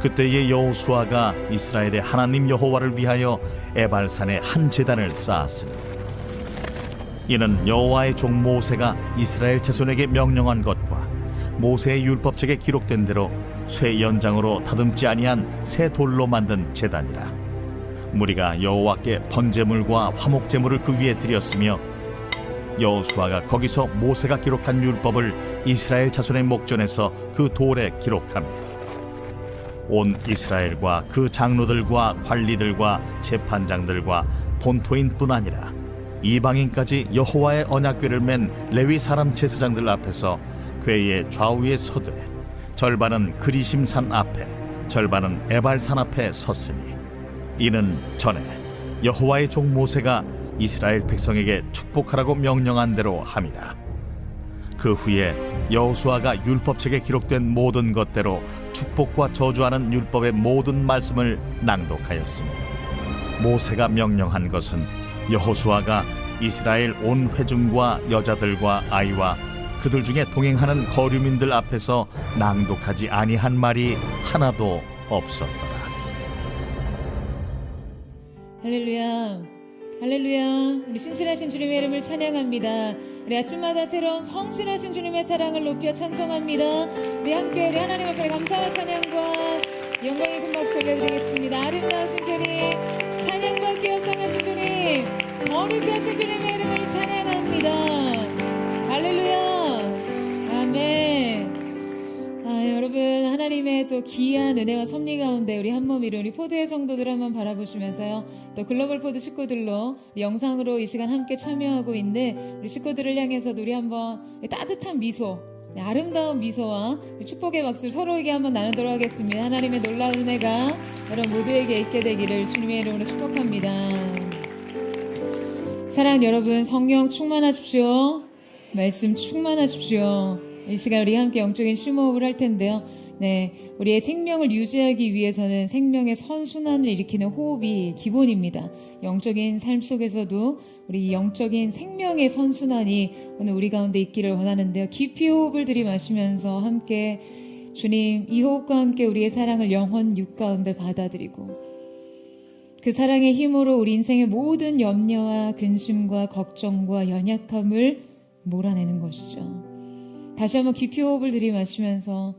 그때의 여호수아가 이스라엘의 하나님 여호와를 위하여 에발산에 한 제단을 쌓았으니 이는 여호와의 종 모세가 이스라엘 자손에게 명령한 것과 모세의 율법책에 기록된 대로 쇠 연장으로 다듬지 아니한 새 돌로 만든 제단이라. 무리가 여호와께 번제물과 화목제물을 그 위에 드렸으며 여호수아가 거기서 모세가 기록한 율법을 이스라엘 자손의 목전에서 그 돌에 기록하며 온 이스라엘과 그 장로들과 관리들과 재판장들과 본토인뿐 아니라 이방인까지 여호와의 언약궤를 맨 레위 사람 제사장들 앞에서 궤의 좌우에 서되 절반은 그리심산 앞에 절반은 에발산 앞에 섰으니 이는 전에 여호와의 종 모세가 이스라엘 백성에게 축복하라고 명령한 대로 함이라. 그 후에 여호수아가 율법책에 기록된 모든 것대로 축복과 저주하는 율법의 모든 말씀을 낭독하였으니 모세가 명령한 것은 여호수아가 이스라엘 온 회중과 여자들과 아이와 그들 중에 동행하는 거류민들 앞에서 낭독하지 아니한 말이 하나도 없었더라. 할렐루야, 할렐루야. 우리 신실하신 주님의 이름을 찬양합니다. 우리 아침마다 새로운 성실하신 주님의 사랑을 높여 찬송합니다. 우리 함께 우리 하나님 앞에 감사와 찬양과 영광의 큰 박수 올려드리겠습니다. 아름다우신 주님, 찬양받기 합당하신 주님, 거룩히 하신 주님의 이름을 찬양합니다. 할렐루야, 아멘. 여러분, 하나님의 또 귀한 은혜와 섭리 가운데 우리 한 몸이로 우리 포드의 성도들 한번 바라보시면서요, 또 글로벌 포드 식구들로 영상으로 이 시간 함께 참여하고 있는데 우리 식구들을 향해서도 우리 한번 따뜻한 미소, 아름다운 미소와 축복의 박수를 서로에게 한번 나누도록 하겠습니다. 하나님의 놀라운 은혜가 여러분 모두에게 있게 되기를 주님의 이름으로 축복합니다. 사랑 여러분, 성령 충만하십시오. 말씀 충만하십시오. 이 시간 우리 함께 영적인 심호흡을 할 텐데요. 우리의 생명을 유지하기 위해서는 생명의 선순환을 일으키는 호흡이 기본입니다. 영적인 삶 속에서도 우리 영적인 생명의 선순환이 오늘 우리 가운데 있기를 원하는데요. 깊이 호흡을 들이마시면서 함께 주님, 이 호흡과 함께 우리의 사랑을 영혼 육 가운데 받아들이고 그 사랑의 힘으로 우리 인생의 모든 염려와 근심과 걱정과 연약함을 몰아내는 것이죠. 다시 한번 깊이 호흡을 들이마시면서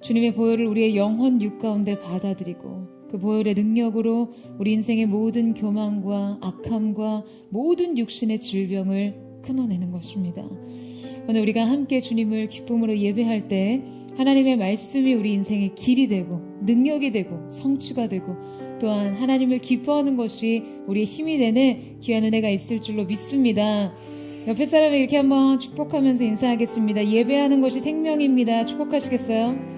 주님의 보혈을 우리의 영혼 육 가운데 받아들이고 그 보혈의 능력으로 우리 인생의 모든 교만과 악함과 모든 육신의 질병을 끊어내는 것입니다. 오늘 우리가 함께 주님을 기쁨으로 예배할 때 하나님의 말씀이 우리 인생의 길이 되고 능력이 되고 성취가 되고 또한 하나님을 기뻐하는 것이 우리의 힘이 되는 귀한 은혜가 있을 줄로 믿습니다. 옆에 사람에게 이렇게 한번 축복하면서 인사하겠습니다. 예배하는 것이 생명입니다. 축복하시겠어요?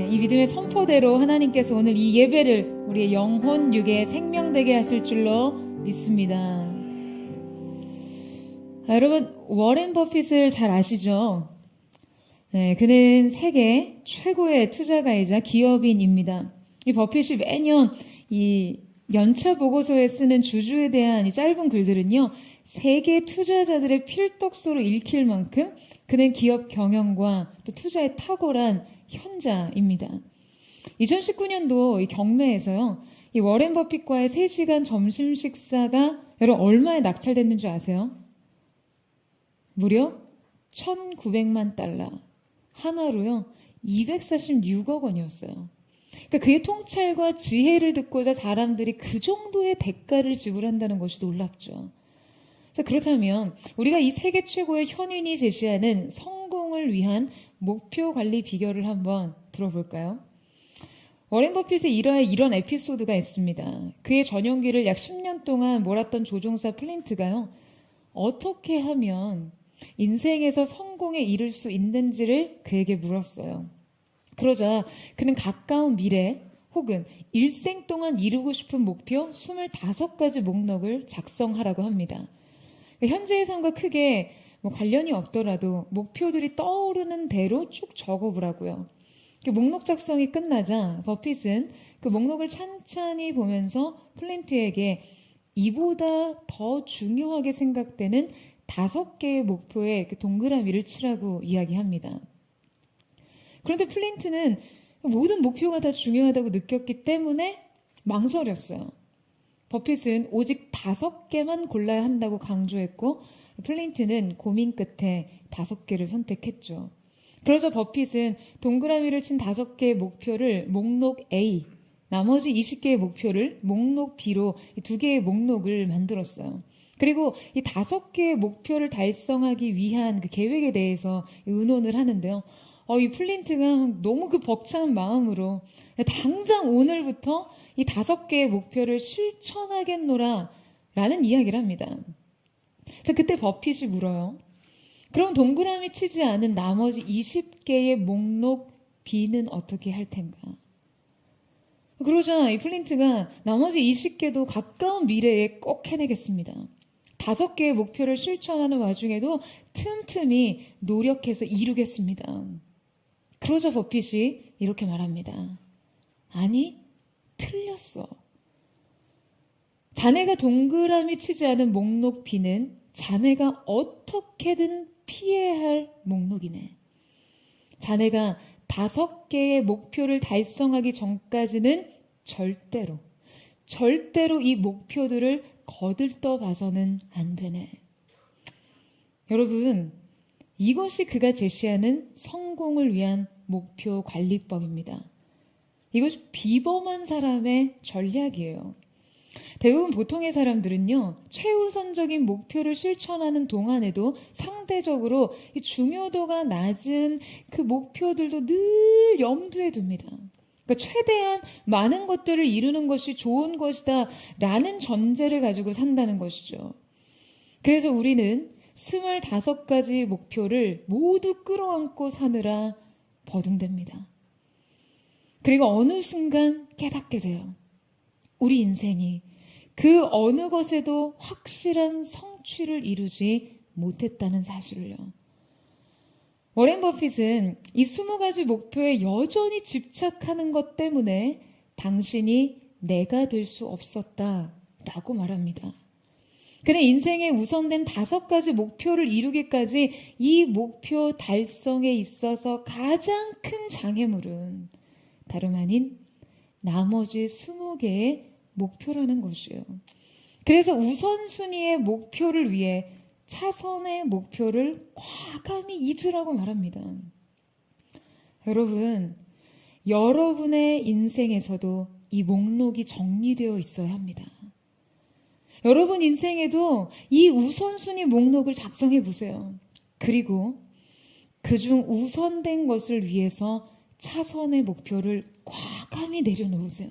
이 믿음의 선포대로 하나님께서 오늘 이 예배를 우리의 영혼 육에 생명되게 하실 줄로 믿습니다. 여러분, 워렌 버핏을 잘 아시죠? 그는 세계 최고의 투자가이자 기업인입니다. 이 버핏이 매년 이 연차 보고서에 쓰는 주주에 대한 이 짧은 글들은요, 세계 투자자들의 필독서로 읽힐 만큼 그는 기업 경영과 또 투자에 탁월한 현자입니다. 2019년도 이 경매에서요, 이 워렌 버핏과의 3시간 점심 식사가 여러분 얼마에 낙찰됐는지 아세요? 무려 1,900만 달러. 하나로요, 246억 원이었어요. 그러니까 그의 통찰과 지혜를 듣고자 사람들이 그 정도의 대가를 지불한다는 것이 놀랍죠. 그렇다면 우리가 이 세계 최고의 현인이 제시하는 성공을 위한 목표 관리 비결을 한번 들어볼까요? 워렌 버핏의 일화에 이런 에피소드가 있습니다. 그의 전용기를 약 10년 동안 몰았던 조종사 플린트가요, 어떻게 하면 인생에서 성공에 이를 수 있는지를 그에게 물었어요. 그러자 그는 가까운 미래 혹은 일생 동안 이루고 싶은 목표 25가지 목록을 작성하라고 합니다. 현재의 삶과 크게 관련이 없더라도 목표들이 떠오르는 대로 쭉 적어보라고요. 목록 작성이 끝나자 버핏은 그 목록을 찬찬히 보면서 플린트에게 이보다 더 중요하게 생각되는 5개의 목표에 동그라미를 치라고 이야기합니다. 그런데 플린트는 모든 목표가 다 중요하다고 느꼈기 때문에 망설였어요. 버핏은 오직 5개만 골라야 한다고 강조했고 플린트는 고민 끝에 5개를 선택했죠. 그러자 버핏은 동그라미를 친 5개의 목표를 목록 A, 나머지 20개의 목표를 목록 B로 2개의 목록을 만들었어요. 그리고 이 5개의 목표를 달성하기 위한 그 계획에 대해서 의논을 하는데요. 이 플린트가 너무 그 벅찬 마음으로 당장 오늘부터 이 5개의 목표를 실천하겠노라 라는 이야기를 합니다. 자, 그때 버핏이 물어요. 그럼 동그라미 치지 않은 나머지 20개의 목록 B는 어떻게 할 텐가? 그러자 이 플린트가 나머지 20개도 가까운 미래에 꼭 해내겠습니다. 5개의 목표를 실천하는 와중에도 틈틈이 노력해서 이루겠습니다. 그러자 버핏이 이렇게 말합니다. 아니, 틀렸어. 자네가 동그라미 치지 않은 목록 B는 자네가 어떻게든 피해야 할 목록이네. 자네가 5개의 목표를 달성하기 전까지는 절대로 이 목표들을 거들떠 봐서는 안 되네. 여러분, 이것이 그가 제시하는 성공을 위한 목표 관리법입니다. 이것이 비범한 사람의 전략이에요. 대부분 보통의 사람들은요, 최우선적인 목표를 실천하는 동안에도 상대적으로 중요도가 낮은 그 목표들도 늘 염두에 둡니다. 그러니까 최대한 많은 것들을 이루는 것이 좋은 것이다 라는 전제를 가지고 산다는 것이죠. 그래서 우리는 25가지 목표를 모두 끌어안고 사느라 버둥댑니다. 그리고 어느 순간 깨닫게 돼요. 우리 인생이 그 어느 것에도 확실한 성취를 이루지 못했다는 사실을요. 워렌 버핏은 이 20가지 목표에 여전히 집착하는 것 때문에 당신이 내가 될 수 없었다라고 말합니다. 그는 인생에 우선된 5가지 목표를 이루기까지 이 목표 달성에 있어서 가장 큰 장애물은 다름 아닌 나머지 20개의 목표라는 것이에요. 그래서 우선순위의 목표를 위해 차선의 목표를 과감히 잊으라고 말합니다. 여러분, 여러분의 인생에서도 이 목록이 정리되어 있어야 합니다. 여러분 인생에도 이 우선순위 목록을 작성해 보세요. 그리고 그중 우선된 것을 위해서 차선의 목표를 과감히 내려놓으세요.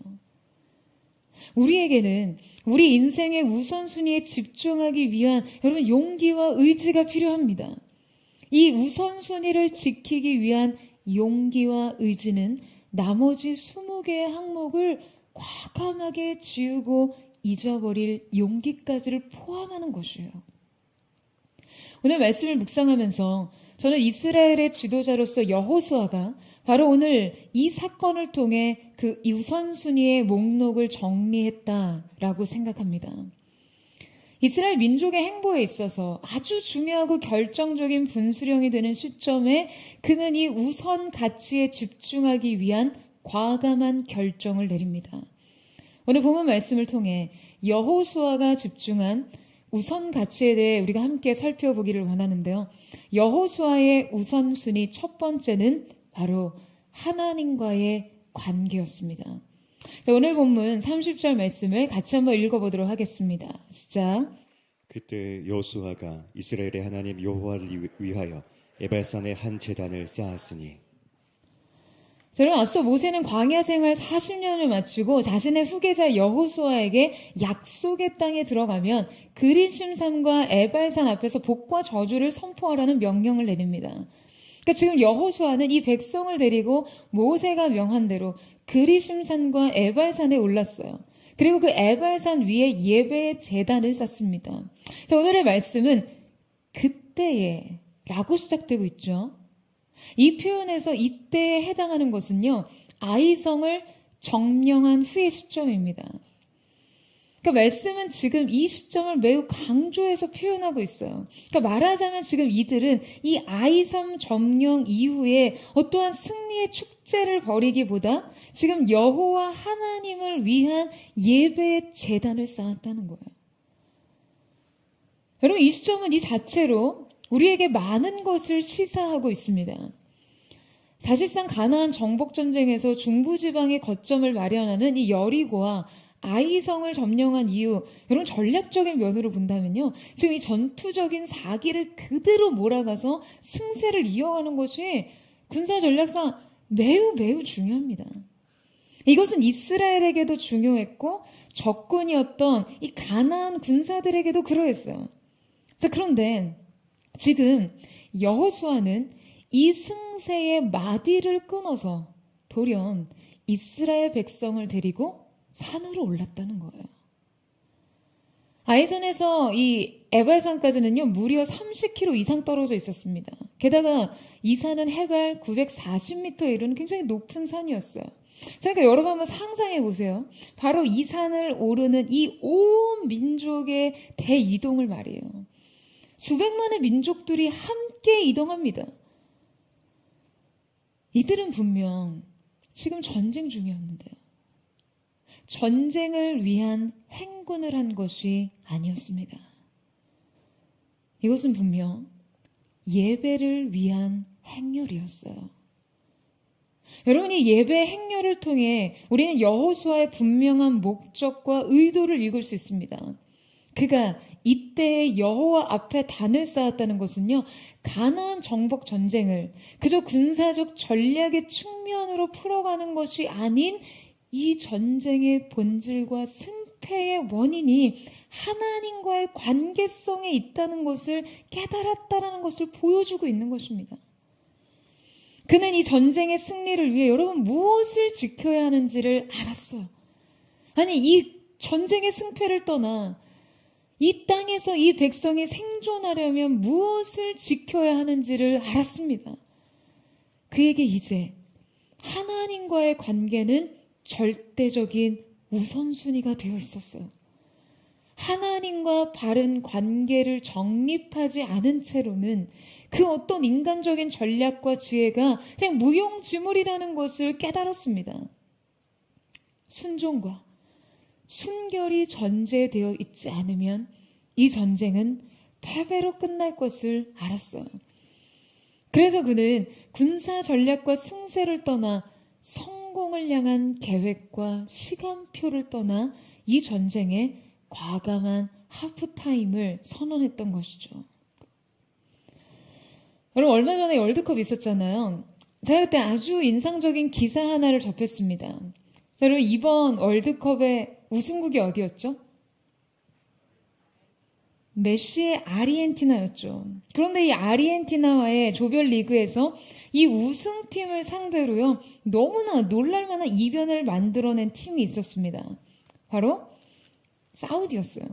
우리에게는 우리 인생의 우선순위에 집중하기 위한 여러분 용기와 의지가 필요합니다. 이 우선순위를 지키기 위한 용기와 의지는 나머지 20개의 항목을 과감하게 지우고 잊어버릴 용기까지를 포함하는 것이에요. 오늘 말씀을 묵상하면서 저는 이스라엘의 지도자로서 여호수아가 바로 오늘 이 사건을 통해 그 우선순위의 목록을 정리했다라고 생각합니다. 이스라엘 민족의 행보에 있어서 아주 중요하고 결정적인 분수령이 되는 시점에 그는 이 우선 가치에 집중하기 위한 과감한 결정을 내립니다. 오늘 본문 말씀을 통해 여호수아가 집중한 우선 가치에 대해 우리가 함께 살펴보기를 원하는데요. 여호수아의 우선순위 첫 번째는 바로 하나님과의 관계였습니다. 자, 오늘 본문 30절 말씀을 같이 한번 읽어보도록 하겠습니다. 시작. 그때 여호수아가 이스라엘의 하나님 여호와를 위하여 에발산에 한 제단을 쌓았으니. 여러분, 앞서 모세는 광야 생활 40년을 마치고 자신의 후계자 여호수아에게 약속의 땅에 들어가면 그리심산과 에발산 앞에서 복과 저주를 선포하라는 명령을 내립니다. 그러니까 지금 여호수아는 이 백성을 데리고 모세가 명한 대로 그리심산과 에발산에 올랐어요. 그리고 그 에발산 위에 예배의 제단을 쌓습니다. 자, 오늘의 말씀은 그때에 라고 시작되고 있죠. 이 표현에서 이때에 해당하는 것은요, 아이성을 정령한 후의 시점입니다. 그러니까 말씀은 지금 이 시점을 매우 강조해서 표현하고 있어요. 그러니까 말하자면 지금 이들은 이 아이섬 점령 이후에 어떠한 승리의 축제를 벌이기보다 지금 여호와 하나님을 위한 예배의 제단을 쌓았다는 거예요. 여러분, 이 시점은 이 자체로 우리에게 많은 것을 시사하고 있습니다. 사실상 가나안 정복전쟁에서 중부지방의 거점을 마련하는 이 여리고와 아이성을 점령한 이유, 여러분 전략적인 면으로 본다면요, 지금 이 전투적인 사기를 그대로 몰아가서 승세를 이어가는 것이 군사 전략상 매우 중요합니다. 이것은 이스라엘에게도 중요했고 적군이었던 이 가나안 군사들에게도 그러했어요. 자, 그런데 지금 여호수아는 이 승세의 마디를 끊어서 돌연 이스라엘 백성을 데리고 산으로 올랐다는 거예요. 아이선에서 이 에발산까지는요, 무려 30km 이상 떨어져 있었습니다. 게다가 이 산은 해발 940m에 이르는 굉장히 높은 산이었어요. 그러니까 여러분 한번 상상해 보세요. 바로 이 산을 오르는 이 온 민족의 대이동을 말이에요. 수백만의 민족들이 함께 이동합니다. 이들은 분명 지금 전쟁 중이었는데요. 전쟁을 위한 행군을 한 것이 아니었습니다. 이것은 분명 예배를 위한 행렬이었어요. 여러분이 예배 행렬을 통해 우리는 여호수아의 분명한 목적과 의도를 읽을 수 있습니다. 그가 이때의 여호와 앞에 단을 쌓았다는 것은요, 가나안 정복 전쟁을 그저 군사적 전략의 측면으로 풀어가는 것이 아닌 이 전쟁의 본질과 승패의 원인이 하나님과의 관계성에 있다는 것을 깨달았다라는 것을 보여주고 있는 것입니다. 그는 이 전쟁의 승리를 위해 여러분 무엇을 지켜야 하는지를 알았어요. 아니, 이 전쟁의 승패를 떠나 이 땅에서 이 백성이 생존하려면 무엇을 지켜야 하는지를 알았습니다. 그에게 이제 하나님과의 관계는 절대적인 우선순위가 되어 있었어요. 하나님과 바른 관계를 정립하지 않은 채로는 그 어떤 인간적인 전략과 지혜가 그냥 무용지물이라는 것을 깨달았습니다. 순종과 순결이 전제되어 있지 않으면 이 전쟁은 패배로 끝날 것을 알았어요. 그래서 그는 군사 전략과 승세를 떠나 성공을 향한 계획과 시간표를 떠나 이 전쟁에 과감한 하프타임을 선언했던 것이죠. 여러분, 얼마 전에 월드컵 있었잖아요. 제가 그때 아주 인상적인 기사 하나를 접했습니다. 여러분, 이번 월드컵의 우승국이 어디였죠? 메시의 아르헨티나였죠. 그런데 이 아르헨티나와의 조별리그에서 이 우승팀을 상대로요, 너무나 놀랄만한 이변을 만들어낸 팀이 있었습니다. 바로 사우디였어요.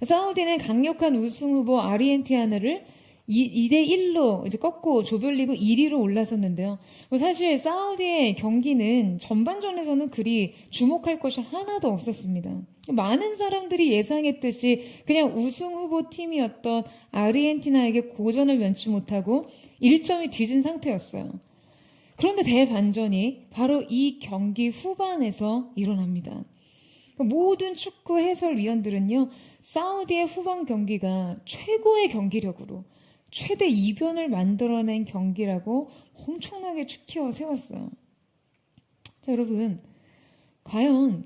사우디는 강력한 우승 후보 아르헨티나를 2대1로 이제 꺾고 조별리그 1위로 올라섰는데요. 사실 사우디의 경기는 전반전에서는 그리 주목할 것이 하나도 없었습니다. 많은 사람들이 예상했듯이 그냥 우승 후보 팀이었던 아르헨티나에게 고전을 면치 못하고 1점이 뒤진 상태였어요. 그런데 대반전이 바로 이 경기 후반에서 일어납니다. 모든 축구 해설위원들은요, 사우디의 후반 경기가 최고의 경기력으로 최대 이변을 만들어낸 경기라고 엄청나게 치켜 세웠어요. 자, 여러분, 과연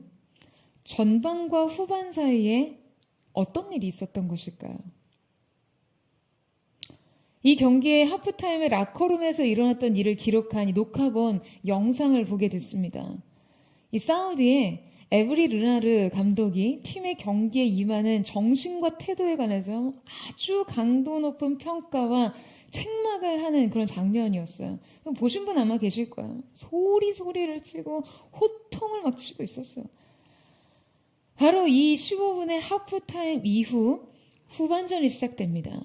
전반과 후반 사이에 어떤 일이 있었던 것일까요? 이 경기의 하프타임의 라커룸에서 일어났던 일을 기록한 이 녹화본 영상을 보게 됐습니다. 이 사우디의 에브리 르나르 감독이 팀의 경기에 임하는 정신과 태도에 관해서 아주 강도 높은 평가와 책망을 하는 그런 장면이었어요. 보신 분 아마 계실 거예요. 소리를 치고 호통을 막 치고 있었어요. 바로 이 15분의 하프타임 이후 후반전이 시작됩니다.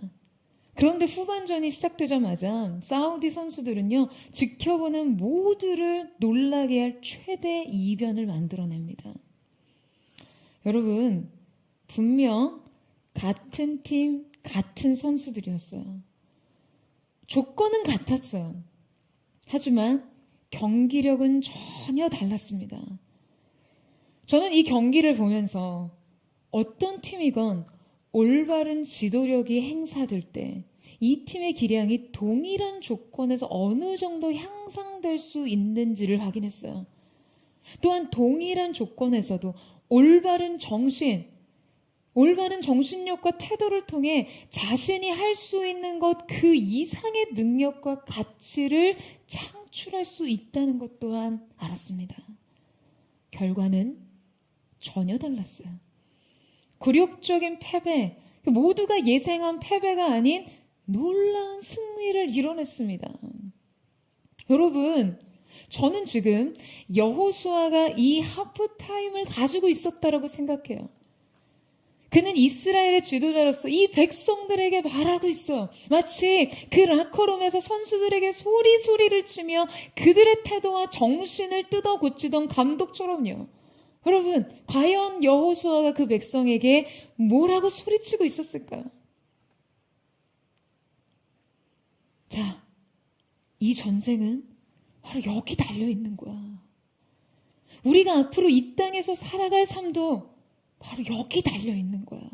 그런데 후반전이 시작되자마자 사우디 선수들은요, 지켜보는 모두를 놀라게 할 최대 이변을 만들어냅니다. 여러분, 분명 같은 팀, 같은 선수들이었어요. 조건은 같았어요. 하지만 경기력은 전혀 달랐습니다. 저는 이 경기를 보면서 어떤 팀이건 올바른 지도력이 행사될 때 이 팀의 기량이 동일한 조건에서 어느 정도 향상될 수 있는지를 확인했어요. 또한 동일한 조건에서도 올바른 정신력과 태도를 통해 자신이 할 수 있는 것 그 이상의 능력과 가치를 창출할 수 있다는 것 또한 알았습니다. 결과는 전혀 달랐어요. 굴욕적인 패배, 모두가 예상한 패배가 아닌 놀라운 승리를 이뤄냈습니다. 여러분, 저는 지금 여호수아가 이 하프타임을 가지고 있었다라고 생각해요. 그는 이스라엘의 지도자로서 이 백성들에게 말하고 있어요. 마치 그 라커룸에서 선수들에게 소리를 치며 그들의 태도와 정신을 뜯어 고치던 감독처럼요. 여러분, 과연 여호수아가 그 백성에게 뭐라고 소리치고 있었을까요? 자, 이 전쟁은 바로 여기 달려있는 거야. 우리가 앞으로 이 땅에서 살아갈 삶도 바로 여기 달려있는 거야.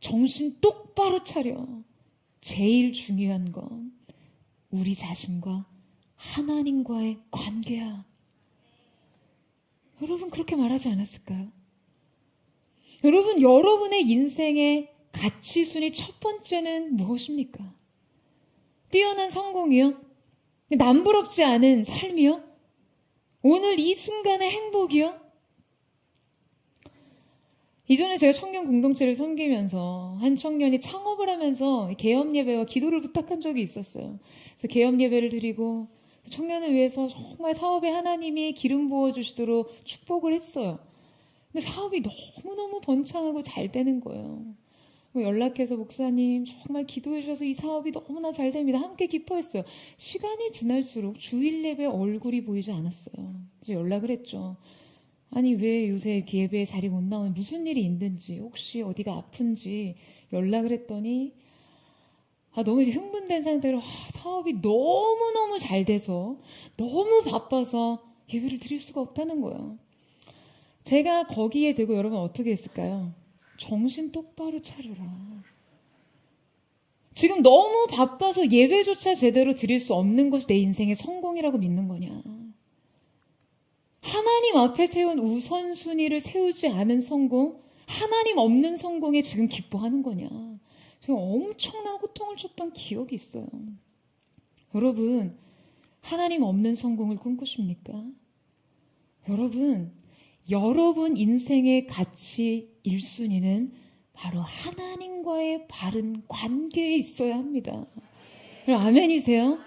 정신 똑바로 차려. 제일 중요한 건 우리 자신과 하나님과의 관계야. 여러분, 그렇게 말하지 않았을까요? 여러분, 여러분의 인생의 가치순위 첫 번째는 무엇입니까? 뛰어난 성공이요? 남부럽지 않은 삶이요? 오늘 이 순간의 행복이요? 이전에 제가 청년 공동체를 섬기면서 한 청년이 창업을 하면서 개업 예배와 기도를 부탁한 적이 있었어요. 그래서 개업 예배를 드리고 청년을 위해서 정말 사업에 하나님이 기름 부어주시도록 축복을 했어요. 근데 사업이 너무너무 번창하고 잘 되는 거예요. 연락해서 목사님 정말 기도해 주셔서 이 사업이 너무나 잘 됩니다. 함께 기뻐했어요. 시간이 지날수록 주일 예배 얼굴이 보이지 않았어요. 이제 연락을 했죠. 아니 왜 요새 예배에 자리 못 나오는 무슨 일이 있는지 혹시 어디가 아픈지 연락을 했더니 너무 이제 흥분된 상태로 사업이 너무너무 잘 돼서 너무 바빠서 예배를 드릴 수가 없다는 거예요. 제가 거기에 대고 여러분 어떻게 했을까요? 정신 똑바로 차려라. 지금 너무 바빠서 예배조차 제대로 드릴 수 없는 것이 내 인생의 성공이라고 믿는 거냐? 하나님 앞에 세운 우선순위를 세우지 않은 성공, 하나님 없는 성공에 지금 기뻐하는 거냐? 제가 엄청난 호통을 쳤던 기억이 있어요. 여러분, 하나님 없는 성공을 꿈꾸십니까? 여러분 인생의 가치 1순위는 바로 하나님과의 바른 관계에 있어야 합니다. 아멘이세요?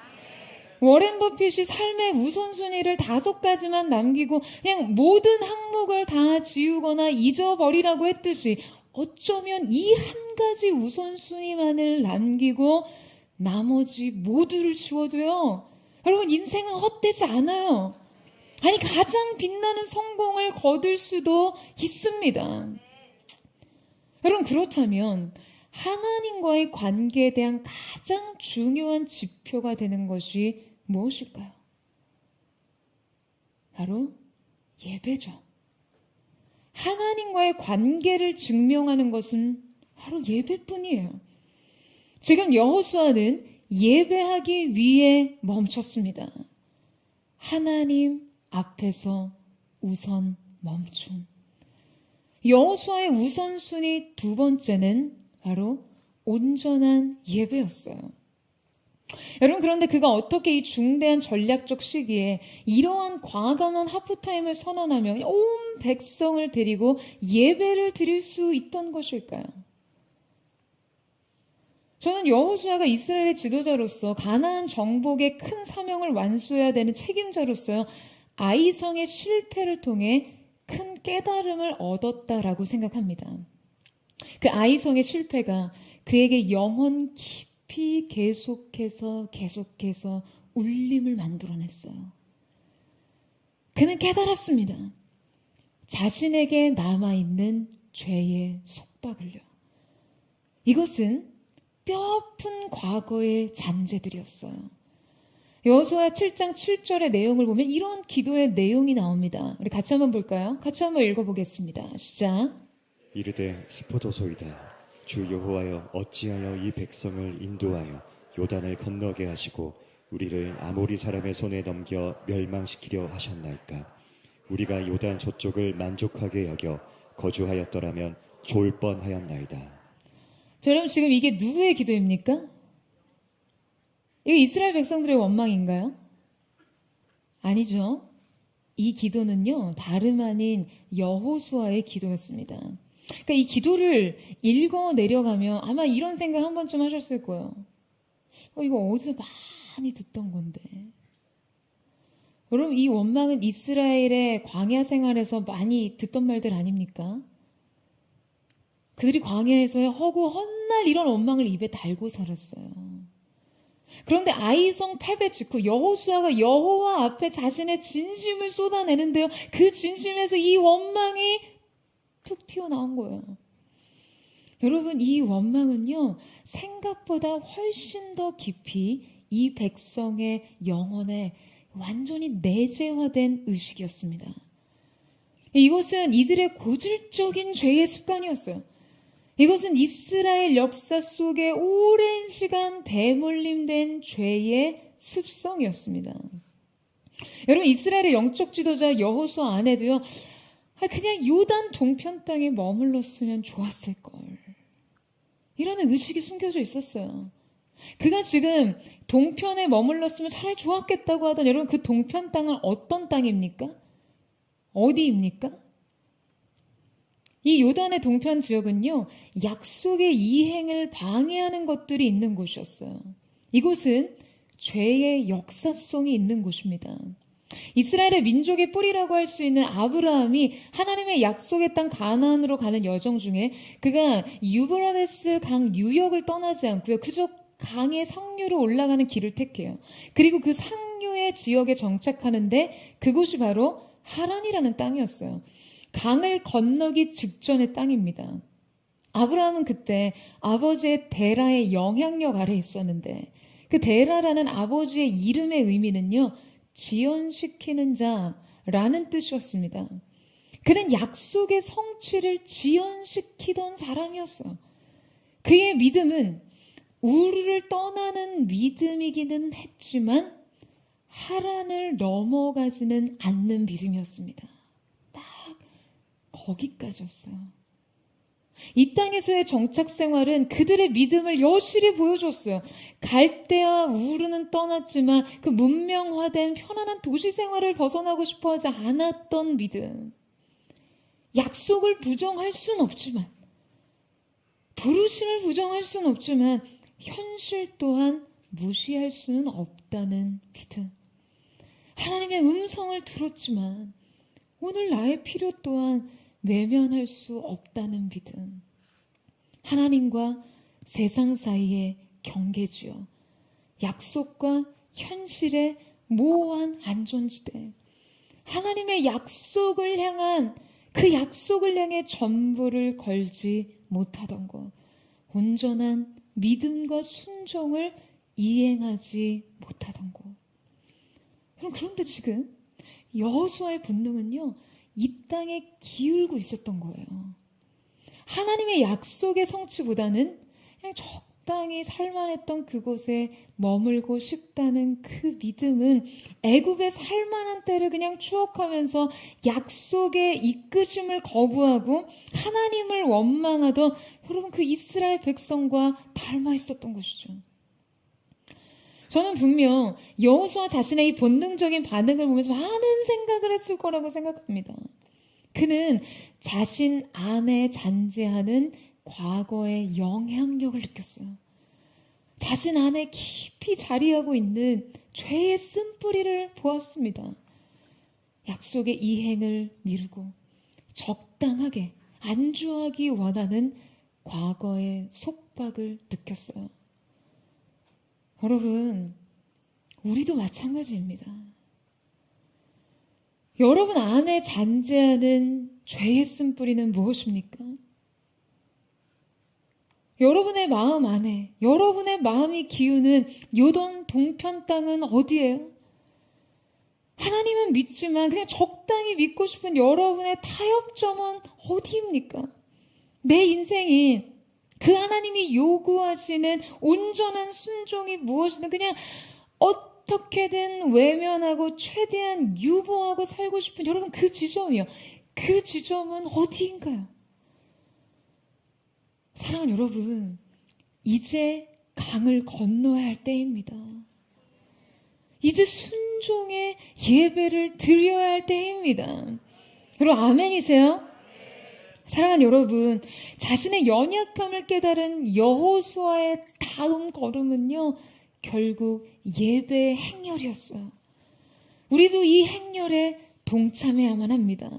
워렌 버핏이 삶의 우선순위를 5가지만 남기고 그냥 모든 항목을 다 지우거나 잊어버리라고 했듯이 어쩌면 이 한 가지 우선순위만을 남기고 나머지 모두를 지워도요. 여러분 인생은 헛되지 않아요. 아니 가장 빛나는 성공을 거둘 수도 있습니다. 여러분 그렇다면 하나님과의 관계에 대한 가장 중요한 지표가 되는 것이 무엇일까요? 바로 예배죠. 하나님과의 관계를 증명하는 것은 바로 예배뿐이에요. 지금 여호수아는 예배하기 위해 멈췄습니다. 하나님 앞에서 우선 멈춤. 여호수아의 우선순위 2번째는 바로 온전한 예배였어요. 여러분 그런데 그가 어떻게 이 중대한 전략적 시기에 이러한 과감한 하프타임을 선언하며 온 백성을 데리고 예배를 드릴 수 있던 것일까요? 저는 여호수아가 이스라엘의 지도자로서 가나안 정복의 큰 사명을 완수해야 되는 책임자로서 아이성의 실패를 통해 큰 깨달음을 얻었다라고 생각합니다. 그 아이성의 실패가 그에게 영혼 깊이 계속해서 울림을 만들어냈어요. 그는 깨달았습니다. 자신에게 남아있는 죄의 속박을요. 이것은 뼈아픈 과거의 잔재들이었어요. 여호수아 7장 7절의 내용을 보면 이런 기도의 내용이 나옵니다. 우리 같이 한번 볼까요? 같이 한번 읽어보겠습니다. 시작. 이르되 스포도소이다. 주 여호와여 어찌하여 이 백성을 인도하여 요단을 건너게 하시고 우리를 아모리 사람의 손에 넘겨 멸망시키려 하셨나이까. 우리가 요단 저쪽을 만족하게 여겨 거주하였더라면 좋을 뻔하였나이다. 자, 여러분 지금 이게 누구의 기도입니까? 이거 이스라엘 백성들의 원망인가요? 아니죠. 이 기도는요, 다름 아닌 여호수아의 기도였습니다. 그러니까 이 기도를 읽어 내려가면 아마 이런 생각 한 번쯤 하셨을 거예요. 이거 어디서 많이 듣던 건데. 여러분, 이 원망은 이스라엘의 광야 생활에서 많이 듣던 말들 아닙니까? 그들이 광야에서의 허구 헛날 이런 원망을 입에 달고 살았어요. 그런데 아이성 패배 직후 여호수아가 여호와 앞에 자신의 진심을 쏟아내는데요. 그 진심에서 이 원망이 툭 튀어나온 거예요. 여러분, 이 원망은요, 생각보다 훨씬 더 깊이 이 백성의 영혼에 완전히 내재화된 의식이었습니다. 이것은 이들의 고질적인 죄의 습관이었어요. 이것은 이스라엘 역사 속에 오랜 시간 대물림된 죄의 습성이었습니다. 여러분, 이스라엘의 영적 지도자 여호수아 안에도요, 그냥 요단 동편 땅에 머물렀으면 좋았을걸. 이라는 의식이 숨겨져 있었어요. 그가 지금 동편에 머물렀으면 차라리 좋았겠다고 하던 여러분, 그 동편 땅은 어떤 땅입니까? 어디입니까? 이 요단의 동편 지역은요, 약속의 이행을 방해하는 것들이 있는 곳이었어요. 이곳은 죄의 역사성이 있는 곳입니다. 이스라엘의 민족의 뿌리라고 할 수 있는 아브라함이 하나님의 약속의 땅 가나안으로 가는 여정 중에 그가 유브라데스 강 유역을 떠나지 않고요, 그저 강의 상류로 올라가는 길을 택해요. 그리고 그 상류의 지역에 정착하는데 그곳이 바로 하란이라는 땅이었어요. 강을 건너기 직전의 땅입니다. 아브라함은 그때 아버지의 데라의 영향력 아래 있었는데 그 데라라는 아버지의 이름의 의미는요, 지연시키는 자라는 뜻이었습니다. 그는 약속의 성취를 지연시키던 사람이었어요. 그의 믿음은 우르를 떠나는 믿음이기는 했지만 하란을 넘어가지는 않는 믿음이었습니다. 딱 거기까지였어요. 이 땅에서의 정착 생활은 그들의 믿음을 여실히 보여줬어요. 갈대와 우르는 떠났지만 그 문명화된 편안한 도시 생활을 벗어나고 싶어하지 않았던 믿음. 약속을 부정할 수는 없지만, 부르심을 부정할 수는 없지만 현실 또한 무시할 수는 없다는 믿음. 하나님의 음성을 들었지만 오늘 나의 필요 또한 외면할 수 없다는 믿음. 하나님과 세상 사이의 경계지요. 약속과 현실의 모호한 안전지대. 하나님의 약속을 향한 그 약속을 향해 전부를 걸지 못하던 것. 온전한 믿음과 순종을 이행하지 못하던 것. 그런데 지금 여호수아의 본능은요, 이 땅에 기울고 있었던 거예요. 하나님의 약속의 성취보다는 그냥 적당히 살만했던 그곳에 머물고 싶다는 그 믿음은 애굽의 살만한 때를 그냥 추억하면서 약속의 이끄심을 거부하고 하나님을 원망하던 여러분 그 이스라엘 백성과 닮아 있었던 것이죠. 저는 분명 여호수아 자신의 이 본능적인 반응을 보면서 많은 생각을 했을 거라고 생각합니다. 그는 자신 안에 잔재하는 과거의 영향력을 느꼈어요. 자신 안에 깊이 자리하고 있는 죄의 쓴뿌리를 보았습니다. 약속의 이행을 미루고 적당하게 안주하기 원하는 과거의 속박을 느꼈어요. 여러분, 우리도 마찬가지입니다. 여러분 안에 잔재하는 죄의 쓴뿌리는 무엇입니까? 여러분의 마음 안에, 여러분의 마음이 기우는 요단 동편 땅은 어디예요? 하나님은 믿지만 그냥 적당히 믿고 싶은 여러분의 타협점은 어디입니까? 내 인생이 그 하나님이 요구하시는 온전한 순종이 무엇이든 그냥 어떻게든 외면하고 최대한 유보하고 살고 싶은 여러분 그 지점이요. 그 지점은 어디인가요? 사랑하는 여러분, 이제 강을 건너야 할 때입니다. 이제 순종의 예배를 드려야 할 때입니다. 여러분 아멘이세요? 사랑하는 여러분, 자신의 연약함을 깨달은 여호수아의 다음 걸음은요, 결국 예배의 행렬이었어요. 우리도 이 행렬에 동참해야만 합니다.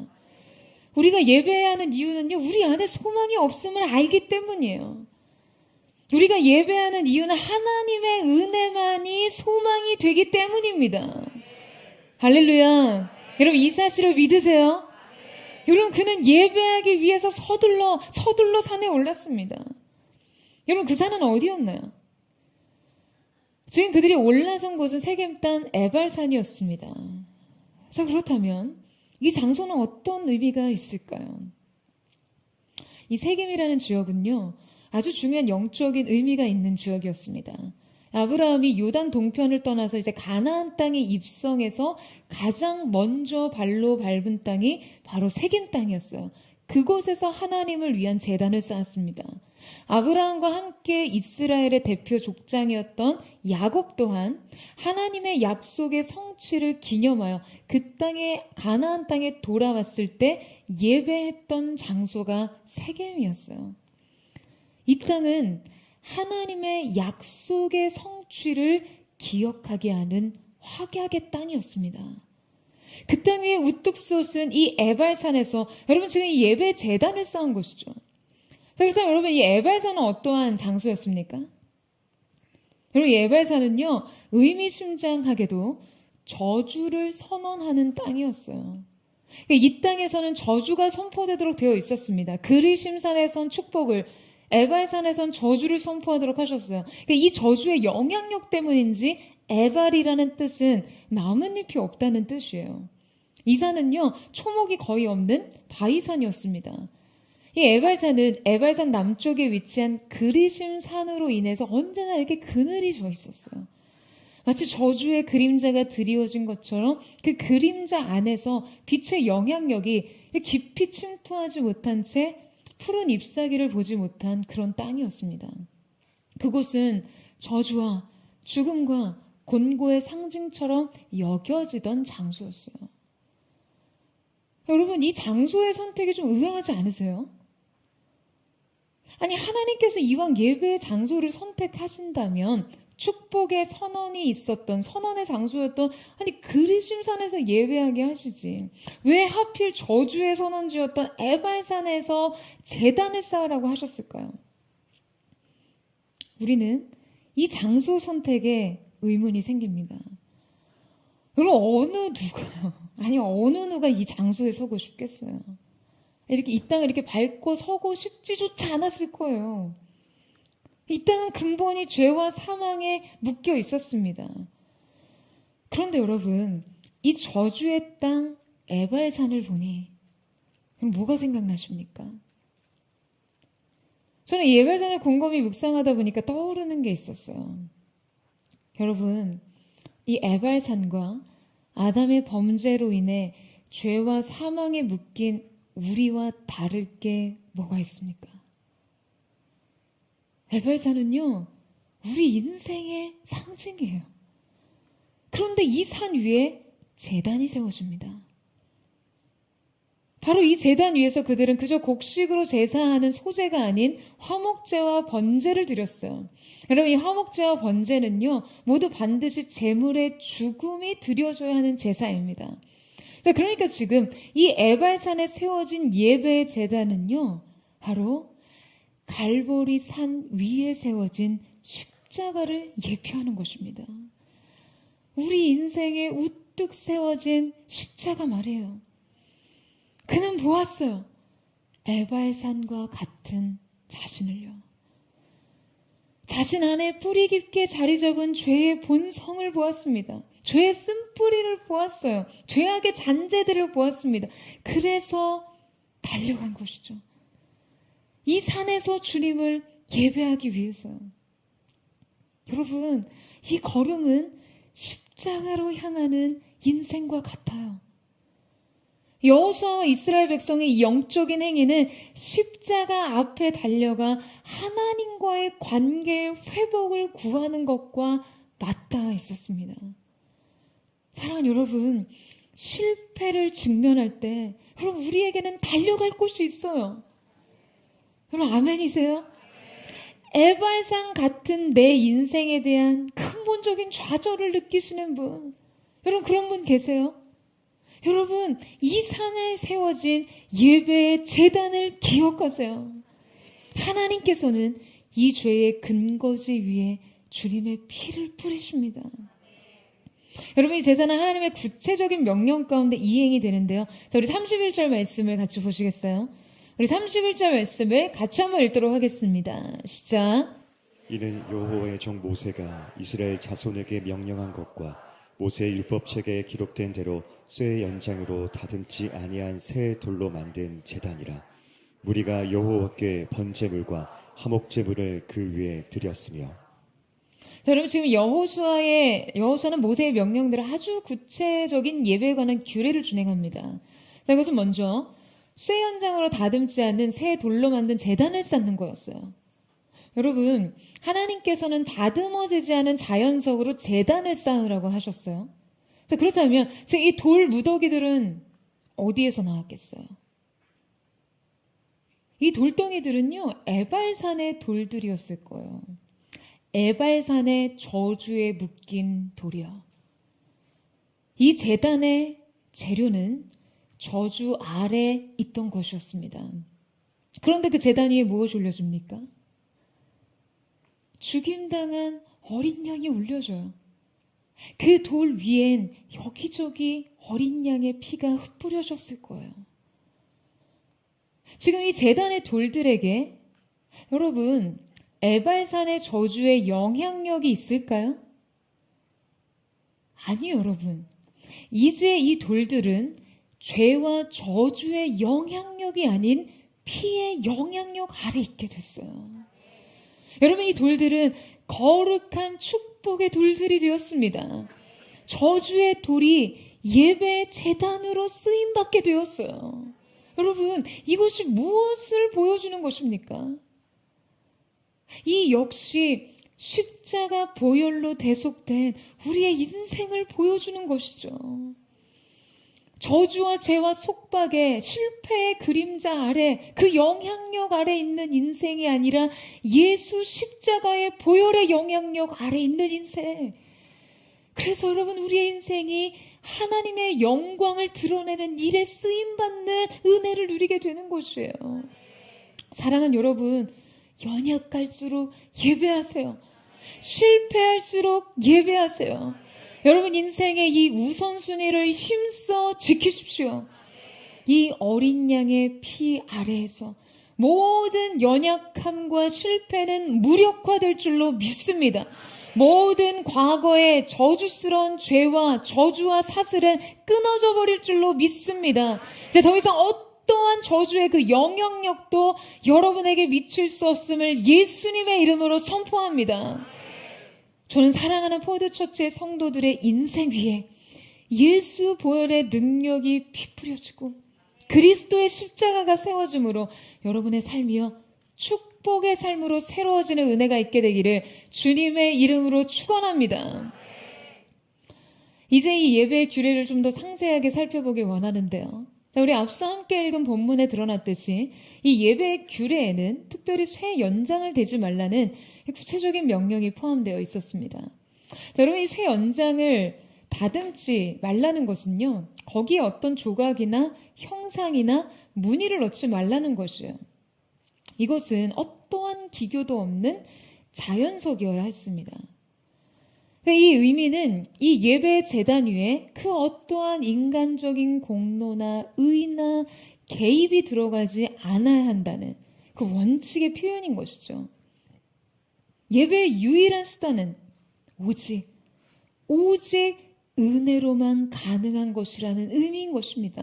우리가 예배해야 하는 이유는요, 우리 안에 소망이 없음을 알기 때문이에요. 우리가 예배하는 이유는 하나님의 은혜만이 소망이 되기 때문입니다. 할렐루야. 여러분 이 사실을 믿으세요? 여러분 그는 예배하기 위해서 서둘러 산에 올랐습니다. 여러분 그 산은 어디였나요? 지금 그들이 올라선 곳은 세겜 땅 에발산이었습니다. 자, 그렇다면 이 장소는 어떤 의미가 있을까요? 이 세겜이라는 지역은요, 아주 중요한 영적인 의미가 있는 지역이었습니다. 아브라함이 요단 동편을 떠나서 이제 가나안 땅에 입성해서 가장 먼저 발로 밟은 땅이 바로 세겜 땅이었어요. 그곳에서 하나님을 위한 제단을 쌓았습니다. 아브라함과 함께 이스라엘의 대표 족장이었던 야곱 또한 하나님의 약속의 성취를 기념하여 그 땅에 가나안 땅에 돌아왔을 때 예배했던 장소가 세겜이었어요. 이 땅은 하나님의 약속의 성취를 기억하게 하는 확약의 땅이었습니다. 그 땅 위에 우뚝 솟은 이 에발산에서 여러분 지금 이 예배 제단을 쌓은 곳이죠. 그렇다면 여러분 이 에발산은 어떠한 장소였습니까? 여러분 이 에발산은요 의미심장하게도 저주를 선언하는 땅이었어요. 이 땅에서는 저주가 선포되도록 되어 있었습니다. 그리심산에선 축복을, 에발산에선 저주를 선포하도록 하셨어요. 이 저주의 영향력 때문인지 에발이라는 뜻은 나뭇잎이 없다는 뜻이에요. 이 산은요 초목이 거의 없는 바위산이었습니다. 이 에발산은 에발산 남쪽에 위치한 그리심산으로 인해서 언제나 이렇게 그늘이 져 있었어요. 마치 저주의 그림자가 드리워진 것처럼 그 그림자 안에서 빛의 영향력이 깊이 침투하지 못한 채 푸른 잎사귀를 보지 못한 그런 땅이었습니다. 그곳은 저주와 죽음과 곤고의 상징처럼 여겨지던 장소였어요. 여러분 이 장소의 선택이 좀 의아하지 않으세요? 아니 하나님께서 이왕 예배의 장소를 선택하신다면 축복의 선언이 있었던 선언의 장소였던 아니 그리심산에서 예배하게 하시지 왜 하필 저주의 선언지였던 에발산에서 제단을 쌓으라고 하셨을까요? 우리는 이 장소 선택에 의문이 생깁니다. 여러분 어느 누가 이 장소에 서고 싶겠어요? 이렇게 이 땅을 이렇게 밟고 서고 싶지조차 않았을 거예요. 이 땅은 근본이 죄와 사망에 묶여 있었습니다. 그런데 여러분, 이 저주의 땅 에발산을 보니 그럼 뭐가 생각나십니까? 저는 이 에발산을 곰곰이 묵상하다 보니까 떠오르는 게 있었어요. 여러분, 이 에발산과 아담의 범죄로 인해 죄와 사망에 묶인 우리와 다를 게 뭐가 있습니까? 에발산은요, 우리 인생의 상징이에요. 그런데 이 산 위에 제단이 세워집니다. 바로 이 제단 위에서 그들은 그저 곡식으로 제사하는 소제가 아닌 화목제와 번제를 드렸어요. 여러분 이 화목제와 번제는요 모두 반드시 제물의 죽음이 드려져야 하는 제사입니다. 그러니까 지금 이 에발산에 세워진 예배의 제단은요 바로 갈보리 산 위에 세워진 십자가를 예표하는 것입니다. 우리 인생에 우뚝 세워진 십자가 말이에요. 그는 보았어요. 에발산과 같은 자신을요. 자신 안에 뿌리 깊게 자리 잡은 죄의 본성을 보았습니다. 죄의 쓴뿌리를 보았어요. 죄악의 잔재들을 보았습니다. 그래서 달려간 것이죠. 이 산에서 주님을 예배하기 위해서요. 여러분, 이 걸음은 십자가로 향하는 인생과 같아요. 여호수아와 이스라엘 백성의 이 영적인 행위는 십자가 앞에 달려가 하나님과의 관계의 회복을 구하는 것과 맞닿아 있었습니다. 사랑하는 여러분, 실패를 직면할 때 여러분 우리에게는 달려갈 곳이 있어요. 여러분 아멘이세요? 에발산 같은 내 인생에 대한 근본적인 좌절을 느끼시는 분, 여러분 그런 분 계세요? 여러분 이 산에 세워진 예배의 제단을 기억하세요. 하나님께서는 이 죄의 근거지 위에 주님의 피를 뿌리십니다. 여러분 이 제사는 하나님의 구체적인 명령 가운데 이행이 되는데요. 자, 우리 31절 말씀을 같이 보시겠어요? 우리 31절 말씀을 같이 한번 읽도록 하겠습니다. 시작. 이는 여호와의 종 모세가 이스라엘 자손에게 명령한 것과 모세의 율법책에 기록된 대로 쇠의 연장으로 다듬지 아니한 새 돌로 만든 제단이라. 무리가 여호와께 번제물과 화목제물을 그 위에 드렸으며. 자, 여러분 지금 여호수아는 모세의 명령대로 아주 구체적인 예배에 관한 규례를 준행합니다. 자, 이것은 먼저 쇠 연장으로 다듬지 않는 새 돌로 만든 제단을 쌓는 거였어요. 여러분, 하나님께서는 다듬어지지 않은 자연석으로 제단을 쌓으라고 하셨어요. 자, 그렇다면 이 돌 무더기들은 어디에서 나왔겠어요? 이 돌덩이들은요, 에발산의 돌들이었을 거예요. 에발산의 저주에 묶인 돌이요. 이 제단의 재료는 저주 아래 있던 것이었습니다. 그런데 그 제단 위에 무엇이 올려줍니까? 죽임당한 어린 양이 올려져요. 그 돌 위엔 여기저기 어린 양의 피가 흩뿌려졌을 거예요. 지금 이 제단의 돌들에게 여러분 에발산의 저주의 영향력이 있을까요? 아니요, 여러분. 이제 이 돌들은 죄와 저주의 영향력이 아닌 피의 영향력 아래 있게 됐어요. 여러분, 이 돌들은 거룩한 축복의 돌들이 되었습니다. 저주의 돌이 예배의 제단으로 쓰임받게 되었어요. 여러분, 이것이 무엇을 보여주는 것입니까? 이 역시 십자가 보혈로 대속된 우리의 인생을 보여주는 것이죠. 저주와 죄와 속박의 실패의 그림자 아래, 그 영향력 아래 있는 인생이 아니라 예수 십자가의 보혈의 영향력 아래 있는 인생. 그래서 여러분 우리의 인생이 하나님의 영광을 드러내는 일에 쓰임받는 은혜를 누리게 되는 것이에요. 사랑하는 여러분, 연약할수록 예배하세요. 실패할수록 예배하세요. 여러분 인생의 이 우선순위를 힘써 지키십시오. 이 어린 양의 피 아래에서 모든 연약함과 실패는 무력화될 줄로 믿습니다. 모든 과거의 저주스러운 죄와 저주와 사슬은 끊어져 버릴 줄로 믿습니다. 이제 더 이상 어떠한 저주의 그 영향력도 여러분에게 미칠 수 없음을 예수님의 이름으로 선포합니다. 저는 사랑하는 포드처치의 성도들의 인생 위에 예수 보혈의 능력이 피뿌려지고 그리스도의 십자가가 세워짐으로 여러분의 삶이요 축복의 삶으로 새로워지는 은혜가 있게 되기를 주님의 이름으로 축원합니다. 이제 이 예배의 규례를 좀 더 상세하게 살펴보길 원하는데요. 자, 우리 앞서 함께 읽은 본문에 드러났듯이 이 예배의 규례에는 특별히 쇠 연장을 대지 말라는 구체적인 명령이 포함되어 있었습니다. 자, 여러분 이 쇠 연장을 다듬지 말라는 것은요. 거기에 어떤 조각이나 형상이나 무늬를 넣지 말라는 것이에요. 이것은 어떠한 기교도 없는 자연석이어야 했습니다. 이 의미는 이 예배 제단 위에 그 어떠한 인간적인 공로나 의나 개입이 들어가지 않아야 한다는 그 원칙의 표현인 것이죠. 예배의 유일한 수단은 오직 은혜로만 가능한 것이라는 의미인 것입니다.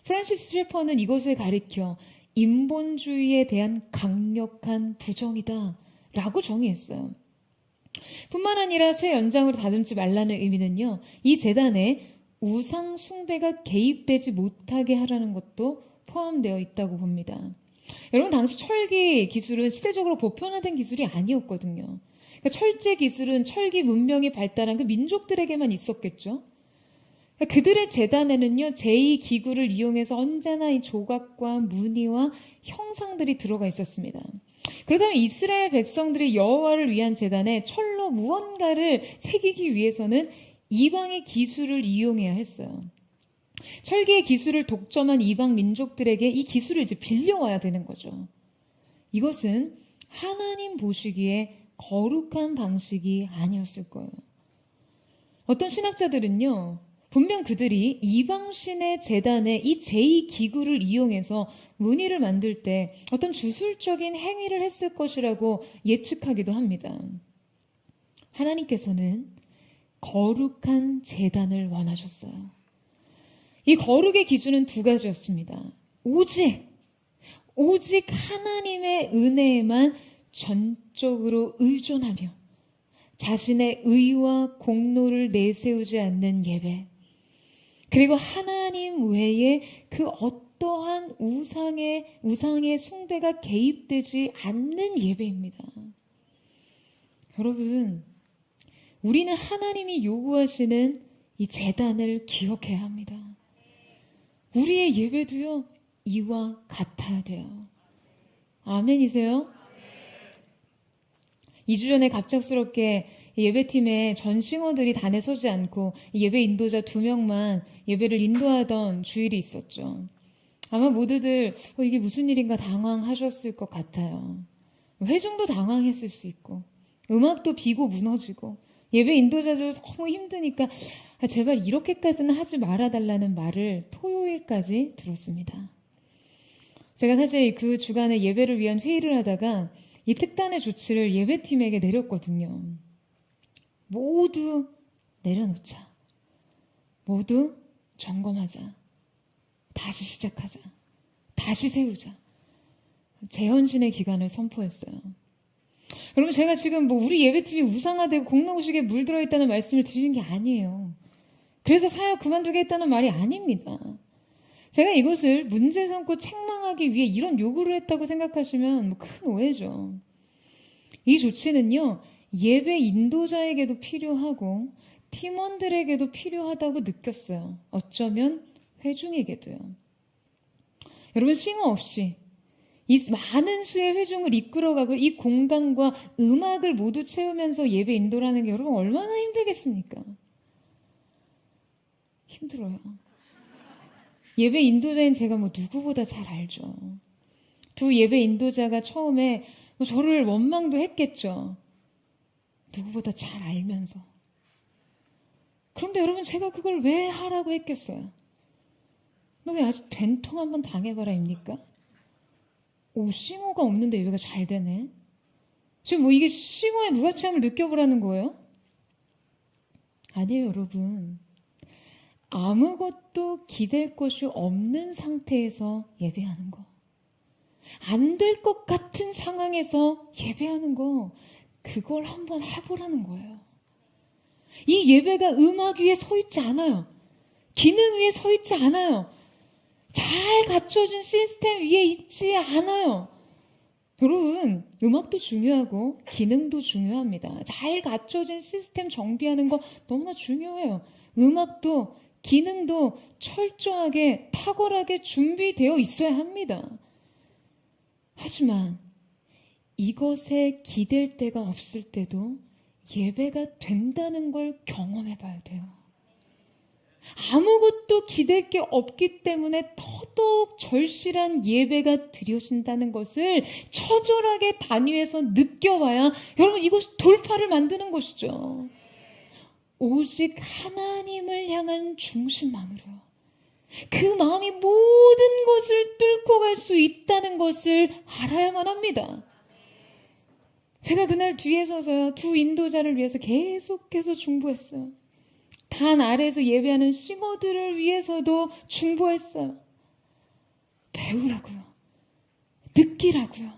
프란시스 셰퍼는 이것을 가리켜 인본주의에 대한 강력한 부정이다 라고 정의했어요. 뿐만 아니라 새 연장으로 다듬지 말라는 의미는요, 이 재단에 우상 숭배가 개입되지 못하게 하라는 것도 포함되어 있다고 봅니다. 여러분, 당시 철기 기술은 시대적으로 보편화된 기술이 아니었거든요. 그러니까 철제 기술은 철기 문명이 발달한 그 민족들에게만 있었겠죠. 그러니까 그들의 재단에는요, 제2기구를 이용해서 언제나 이 조각과 무늬와 형상들이 들어가 있었습니다. 그렇다면 이스라엘 백성들이 여호와를 위한 재단에 철로 무언가를 새기기 위해서는 이방의 기술을 이용해야 했어요. 철기의 기술을 독점한 이방 민족들에게 이 기술을 이제 빌려와야 되는 거죠. 이것은 하나님 보시기에 거룩한 방식이 아니었을 거예요. 어떤 신학자들은요, 분명 그들이 이방신의 재단에 이 제2기구를 이용해서 무늬를 만들 때 어떤 주술적인 행위를 했을 것이라고 예측하기도 합니다. 하나님께서는 거룩한 재단을 원하셨어요. 이 거룩의 기준은 두 가지였습니다. 오직 하나님의 은혜에만 전적으로 의존하며 자신의 의와 공로를 내세우지 않는 예배, 그리고 하나님 외에 그 어떠한 우상의 숭배가 개입되지 않는 예배입니다. 여러분, 우리는 하나님이 요구하시는 이 재단을 기억해야 합니다. 우리의 예배도요, 이와 같아야 돼요. 아멘이세요? 2주 전에 갑작스럽게 예배팀에 전 싱어들이 단에 서지 않고 예배 인도자 2명만 예배를 인도하던 주일이 있었죠. 아마 모두들 이게 무슨 일인가 당황하셨을 것 같아요. 회중도 당황했을 수 있고, 음악도 비고 무너지고, 예배 인도자들 너무 힘드니까 제발 이렇게까지는 하지 말아달라는 말을 토요일까지 들었습니다. 제가 사실 그 주간에 예배를 위한 회의를 하다가 이 특단의 조치를 예배팀에게 내렸거든요. 모두 내려놓자. 모두 점검하자. 다시 시작하자. 다시 세우자. 재헌신의 기간을 선포했어요. 여러분, 제가 지금 우리 예배팀이 우상화되고 공로의식에 물들어 있다는 말씀을 드리는 게 아니에요. 그래서 사역 그만두게 했다는 말이 아닙니다. 제가 이것을 문제 삼고 책망하기 위해 이런 요구를 했다고 생각하시면 큰 오해죠. 이 조치는요, 예배 인도자에게도 필요하고 팀원들에게도 필요하다고 느꼈어요. 어쩌면 회중에게도요. 여러분, 싱어 없이 이 많은 수의 회중을 이끌어가고 이 공간과 음악을 모두 채우면서 예배 인도라는 게 여러분 얼마나 힘들겠습니까? 힘들어요. 예배 인도자인 제가 누구보다 잘 알죠. 두 예배 인도자가 처음에 저를 원망도 했겠죠. 누구보다 잘 알면서. 그런데 여러분, 제가 그걸 왜 하라고 했겠어요? 너 왜 아직 된통 한번 당해봐라입니까? 싱어가 없는데 예배가 잘 되네. 지금 이게 싱어의 무가치함을 느껴보라는 거예요? 아니에요, 여러분. 아무것도 기댈 것이 없는 상태에서 예배하는 거. 안 될 것 같은 상황에서 예배하는 거. 그걸 한번 해보라는 거예요. 이 예배가 음악 위에 서 있지 않아요. 기능 위에 서 있지 않아요. 잘 갖춰진 시스템 위에 있지 않아요. 여러분, 음악도 중요하고 기능도 중요합니다. 잘 갖춰진 시스템 정비하는 거 너무나 중요해요. 음악도 기능도 철저하게 탁월하게 준비되어 있어야 합니다. 하지만 이것에 기댈 데가 없을 때도 예배가 된다는 걸 경험해 봐야 돼요. 아무것도 기댈 게 없기 때문에 더더욱 절실한 예배가 드려진다는 것을 처절하게 단위에서 느껴봐야 여러분, 이것이 돌파를 만드는 것이죠. 오직 하나님을 향한 중심만으로요. 그 마음이 모든 것을 뚫고 갈 수 있다는 것을 알아야만 합니다. 제가 그날 뒤에 서서 두 인도자를 위해서 계속해서 중보했어요. 단 아래에서 예배하는 싱어들을 위해서도 중보했어요. 배우라고요. 느끼라고요.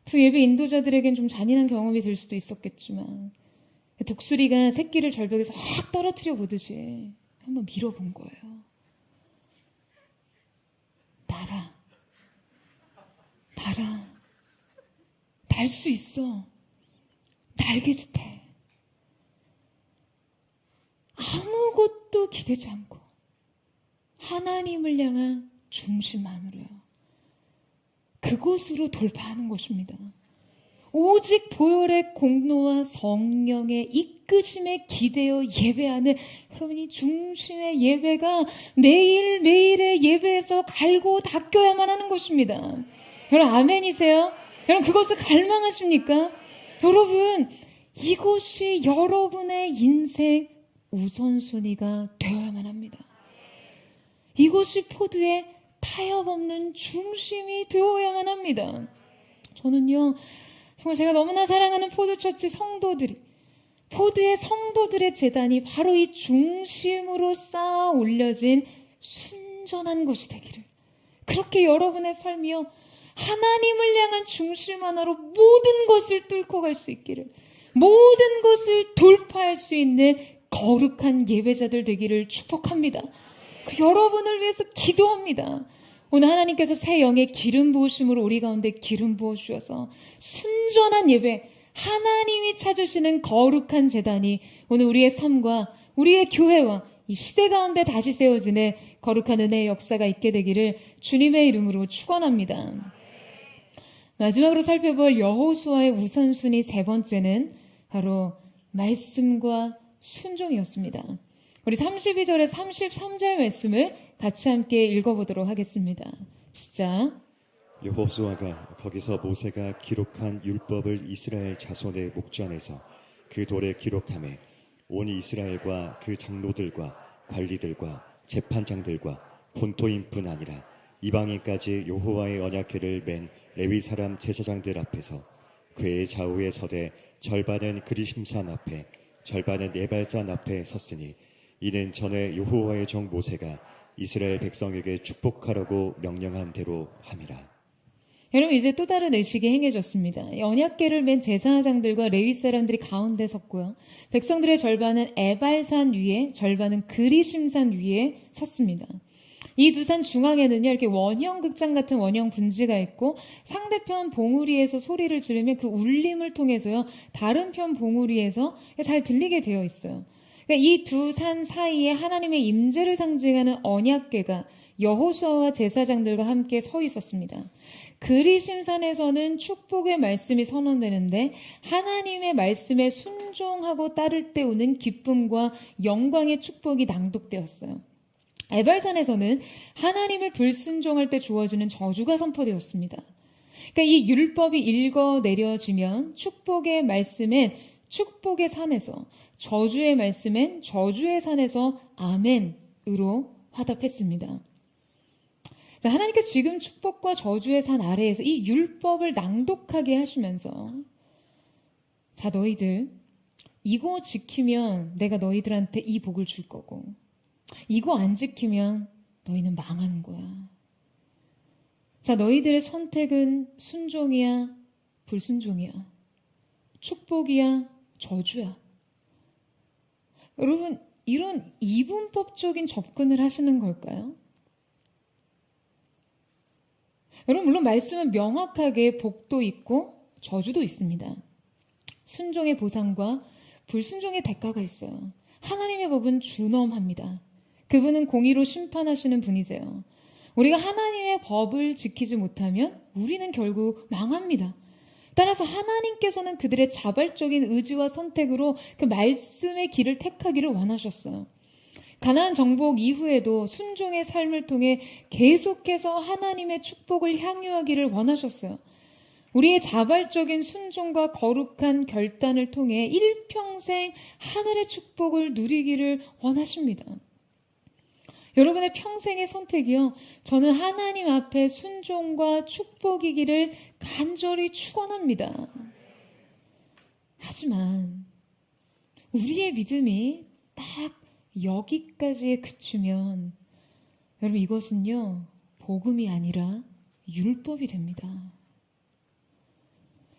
두 예배 인도자들에겐 좀 잔인한 경험이 될 수도 있었겠지만 독수리가 새끼를 절벽에서 확 떨어뜨려 보듯이 한번 밀어본 거예요. 날아. 날 수 있어. 날개짓해. 아무것도 기대지 않고 하나님을 향한 중심만으로요. 그곳으로 돌파하는 것입니다. 오직 보혈의 공로와 성령의 이끄심에 기대어 예배하는 여러분이 중심의 예배가 매일매일의 예배에서 갈고 닦여야만 하는 것입니다. 여러분 아멘이세요? 여러분 그것을 갈망하십니까? 여러분 이것이 여러분의 인생 우선순위가 되어야만 합니다. 이것이 포도의 타협 없는 중심이 되어야만 합니다. 저는요 정말 제가 너무나 사랑하는 포도처치 성도들이 포도의 성도들의 재단이 바로 이 중심으로 쌓아 올려진 순전한 것이 되기를, 그렇게 여러분의 삶이요 하나님을 향한 중심 하나로 모든 것을 뚫고 갈 수 있기를, 모든 것을 돌파할 수 있는 거룩한 예배자들 되기를 축복합니다. 그 여러분을 위해서 기도합니다. 오늘 하나님께서 새 영의 기름 부으심으로 우리 가운데 기름 부어주셔서 순전한 예배, 하나님이 찾으시는 거룩한 제단이 오늘 우리의 삶과 우리의 교회와 이 시대 가운데 다시 세워지는 거룩한 은혜의 역사가 있게 되기를 주님의 이름으로 축원합니다. 마지막으로 살펴볼 여호수아의 우선순위 세 번째는 바로 말씀과 순종이었습니다. 우리 32절에 33절 말씀을 같이 함께 읽어보도록 하겠습니다. 시작. 여호수아가 거기서 모세가 기록한 율법을 이스라엘 자손의 목전에서 그 돌에 기록하매 온 이스라엘과 그 장로들과 관리들과 재판장들과 본토인뿐 아니라 이방인까지 여호와의 언약궤를 맨 레위 사람 제사장들 앞에서 궤의 좌우에 서되 절반은 그리심산 앞에 절반은 에발산 앞에 섰으니 이는 전에 여호와의 종 모세가 이스라엘 백성에게 축복하라고 명령한 대로 함이라. 여러분 이제 또 다른 의식이 행해졌습니다. 언약궤를 맨 제사장들과 레위 사람들이 가운데 섰고요. 백성들의 절반은 에발산 위에, 절반은 그리심산 위에 섰습니다. 이 두 산 중앙에는요 이렇게 원형 극장 같은 원형 분지가 있고 상대편 봉우리에서 소리를 지르면 그 울림을 통해서요 다른 편 봉우리에서 잘 들리게 되어 있어요. 그러니까 이 두 산 사이에 하나님의 임재를 상징하는 언약궤가 여호수아와 제사장들과 함께 서 있었습니다. 그리심산에서는 축복의 말씀이 선언되는데 하나님의 말씀에 순종하고 따를 때 오는 기쁨과 영광의 축복이 낭독되었어요. 에발산에서는 하나님을 불순종할 때 주어지는 저주가 선포되었습니다. 그러니까 이 율법이 읽어 내려지면 축복의 말씀엔 축복의 산에서, 저주의 말씀엔 저주의 산에서 아멘으로 화답했습니다. 자, 하나님께서 지금 축복과 저주의 산 아래에서 이 율법을 낭독하게 하시면서 자 너희들 이거 지키면 내가 너희들한테 이 복을 줄 거고 이거 안 지키면 너희는 망하는 거야. 자 너희들의 선택은 순종이야 불순종이야, 축복이야 저주야. 여러분 이런 이분법적인 접근을 하시는 걸까요? 여러분 물론 말씀은 명확하게 복도 있고 저주도 있습니다. 순종의 보상과 불순종의 대가가 있어요. 하나님의 법은 준엄합니다. 그분은 공의로 심판하시는 분이세요. 우리가 하나님의 법을 지키지 못하면 우리는 결국 망합니다. 따라서 하나님께서는 그들의 자발적인 의지와 선택으로 그 말씀의 길을 택하기를 원하셨어요. 가나안 정복 이후에도 순종의 삶을 통해 계속해서 하나님의 축복을 향유하기를 원하셨어요. 우리의 자발적인 순종과 거룩한 결단을 통해 일평생 하늘의 축복을 누리기를 원하십니다. 여러분의 평생의 선택이요. 저는 하나님 앞에 순종과 축복이기를 간절히 축원합니다. 하지만 우리의 믿음이 딱 여기까지에 그치면 여러분 이것은요. 복음이 아니라 율법이 됩니다.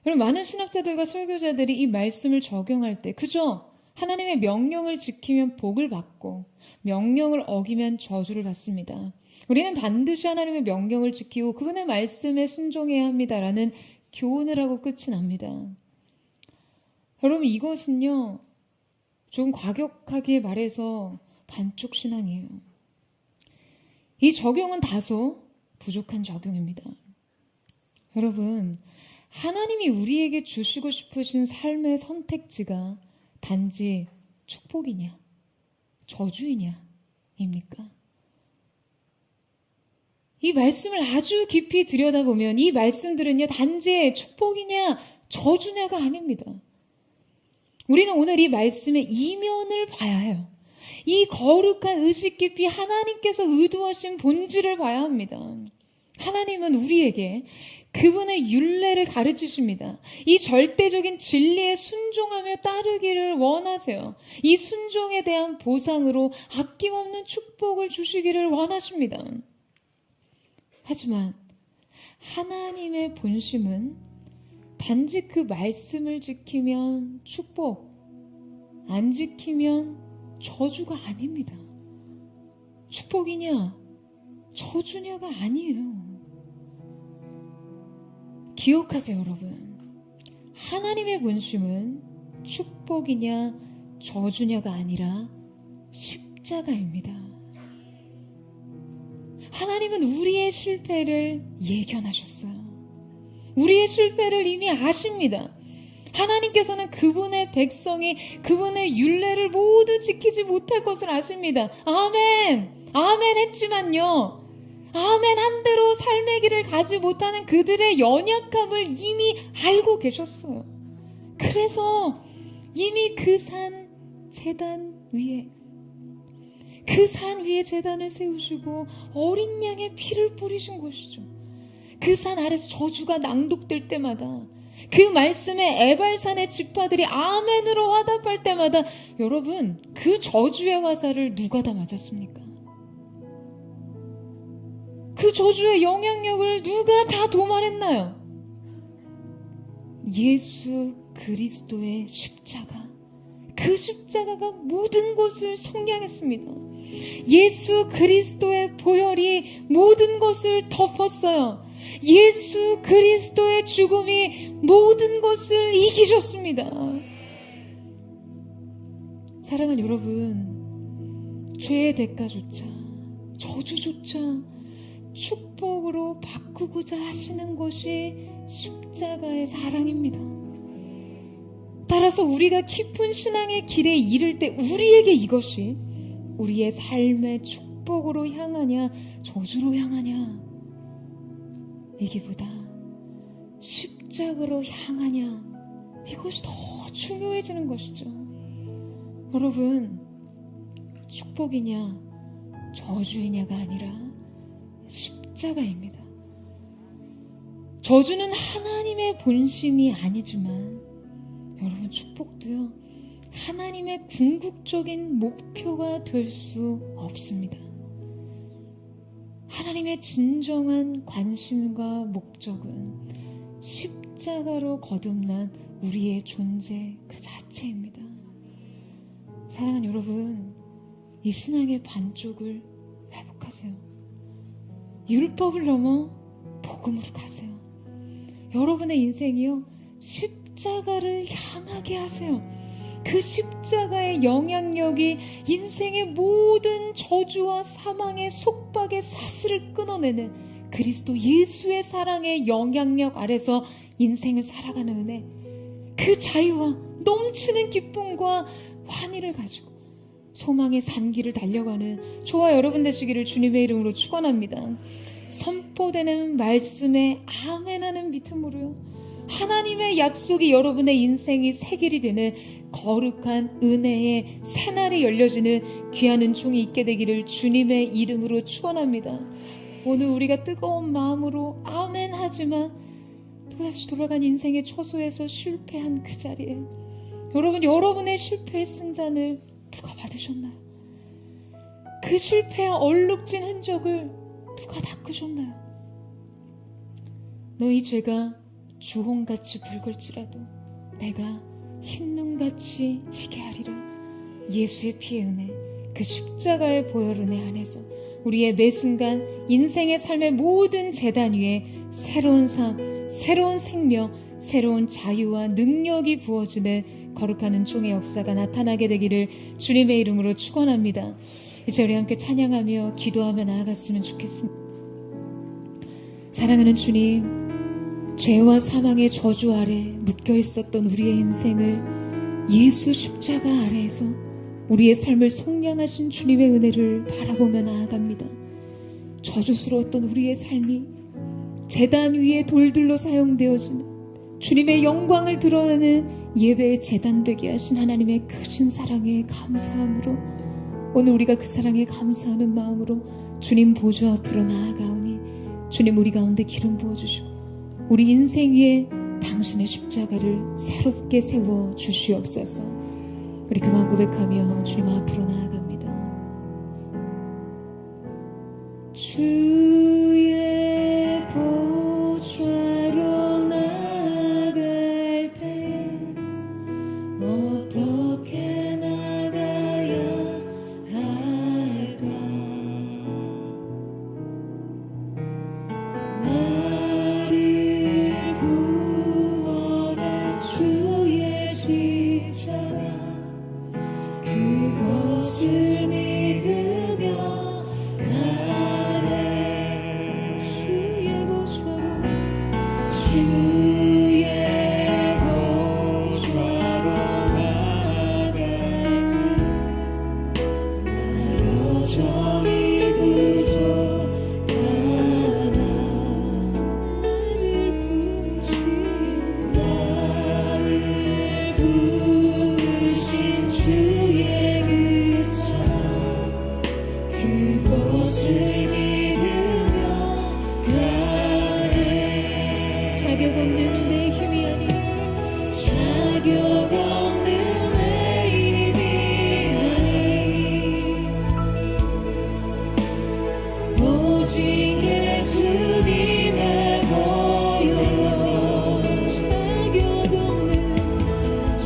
여러분 많은 신학자들과 설교자들이 이 말씀을 적용할 때 그저 하나님의 명령을 지키면 복을 받고 명령을 어기면 저주를 받습니다. 우리는 반드시 하나님의 명령을 지키고 그분의 말씀에 순종해야 합니다라는 교훈을 하고 끝이 납니다. 여러분 이것은요. 좀 과격하게 말해서 반쪽 신앙이에요. 이 적용은 다소 부족한 적용입니다. 여러분 하나님이 우리에게 주시고 싶으신 삶의 선택지가 단지 축복이냐 저주이냐입니까? 이 말씀을 아주 깊이 들여다보면 이 말씀들은요 단지 축복이냐 저주냐가 아닙니다. 우리는 오늘 이 말씀의 이면을 봐야 해요. 이 거룩한 의식 깊이 하나님께서 의도하신 본질을 봐야 합니다. 하나님은 우리에게 그분의 율례를 가르치십니다. 이 절대적인 진리에 순종하며 따르기를 원하세요. 이 순종에 대한 보상으로 아낌없는 축복을 주시기를 원하십니다. 하지만 하나님의 본심은 단지 그 말씀을 지키면 축복, 안 지키면 저주가 아닙니다. 축복이냐, 저주냐가 아니에요. 기억하세요, 여러분. 하나님의 본심은 축복이냐, 저주냐가 아니라 십자가입니다. 하나님은 우리의 실패를 예견하셨어요. 우리의 실패를 이미 아십니다. 하나님께서는 그분의 백성이 그분의 율례를 모두 지키지 못할 것을 아십니다. 아멘! 아멘 했지만요. 아멘 한 대로 삶의 길을 가지 못하는 그들의 연약함을 이미 알고 계셨어요. 그래서 이미 그 산 제단 위에 그 산 위에 제단을 세우시고 어린 양의 피를 뿌리신 것이죠. 그 산 아래서 저주가 낭독될 때마다 그 말씀에 에발산의 지파들이 아멘으로 화답할 때마다 여러분 그 저주의 화살을 누가 다 맞았습니까? 그 저주의 영향력을 누가 다 도말했나요? 예수 그리스도의 십자가. 그 십자가가 모든 것을 속량했습니다. 예수 그리스도의 보혈이 모든 것을 덮었어요. 예수 그리스도의 죽음이 모든 것을 이기셨습니다. 사랑하는 여러분, 죄의 대가조차 저주조차 축복으로 바꾸고자 하시는 것이 십자가의 사랑입니다. 따라서 우리가 깊은 신앙의 길에 이를 때 우리에게 이것이 우리의 삶의 축복으로 향하냐 저주로 향하냐 이기보다 십자가로 향하냐 이것이 더 중요해지는 것이죠. 여러분 축복이냐 저주이냐가 아니라 십자가입니다. 저주는 하나님의 본심이 아니지만 여러분 축복도요 하나님의 궁극적인 목표가 될 수 없습니다. 하나님의 진정한 관심과 목적은 십자가로 거듭난 우리의 존재 그 자체입니다. 사랑하는 여러분, 이 신앙의 반쪽을 회복하세요. 율법을 넘어 복음으로 가세요. 여러분의 인생이요 십자가를 향하게 하세요. 그 십자가의 영향력이 인생의 모든 저주와 사망의 속박의 사슬을 끊어내는 그리스도 예수의 사랑의 영향력 아래서 인생을 살아가는 은혜, 그 자유와 넘치는 기쁨과 환희를 가지고 소망의 산길을 달려가는 저와 여러분 되시기를 주님의 이름으로 축원합니다. 선포되는 말씀에 아멘하는 믿음으로요 하나님의 약속이 여러분의 인생이 새길이 되는 거룩한 은혜의 새날이 열려지는 귀한 은총이 있게 되기를 주님의 이름으로 축원합니다. 오늘 우리가 뜨거운 마음으로 아멘 하지만 또다시 돌아간 인생의 초소에서 실패한 그 자리에 여러분의 실패의 승잔을 누가 받으셨나요? 그 실패의 얼룩진 흔적을 누가 닦으셨나요? 너희 죄가 주홍같이 붉을지라도 내가 흰눈같이 희게 하리라. 예수의 피의 은혜, 그 십자가의 보혈 은혜 안에서 우리의 매 순간 인생의 삶의 모든 재단 위에 새로운 삶, 새로운 생명, 새로운 자유와 능력이 부어지는 거룩한 은총의 역사가 나타나게 되기를 주님의 이름으로 축원합니다. 이제 우리 함께 찬양하며 기도하며 나아갔으면 좋겠습니다. 사랑하는 주님, 죄와 사망의 저주 아래 묶여 있었던 우리의 인생을 예수 십자가 아래에서 우리의 삶을 속량하신 주님의 은혜를 바라보며 나아갑니다. 저주스러웠던 우리의 삶이 제단 위에 돌들로 사용되어지는 주님의 영광을 드러내는 예배의 제단 되게 하신 하나님의 크신 사랑에 감사함으로 오늘 우리가 그 사랑에 감사하는 마음으로 주님 보좌 앞으로 나아가오니 주님 우리 가운데 기름 부어주시고 우리 인생 위에 당신의 십자가를 새롭게 세워 주시옵소서. 우리 그만 고백하며 주님 앞으로 나아갑니다. 주의 보좌로 나아갈 때 어떻게 나가야 할까? 나를 구원한 주의 십자가 그것을 믿으며 가네. 주의 보좌로 나아갈 때 여전히 부족하나 나를 부르신 주의 그 사랑 그것을 믿으며 가네. 자격 없는 내 힘이 아닌 자격 없는 내 힘이 아닌 오직 예수님의 보혈로 자격 없는 내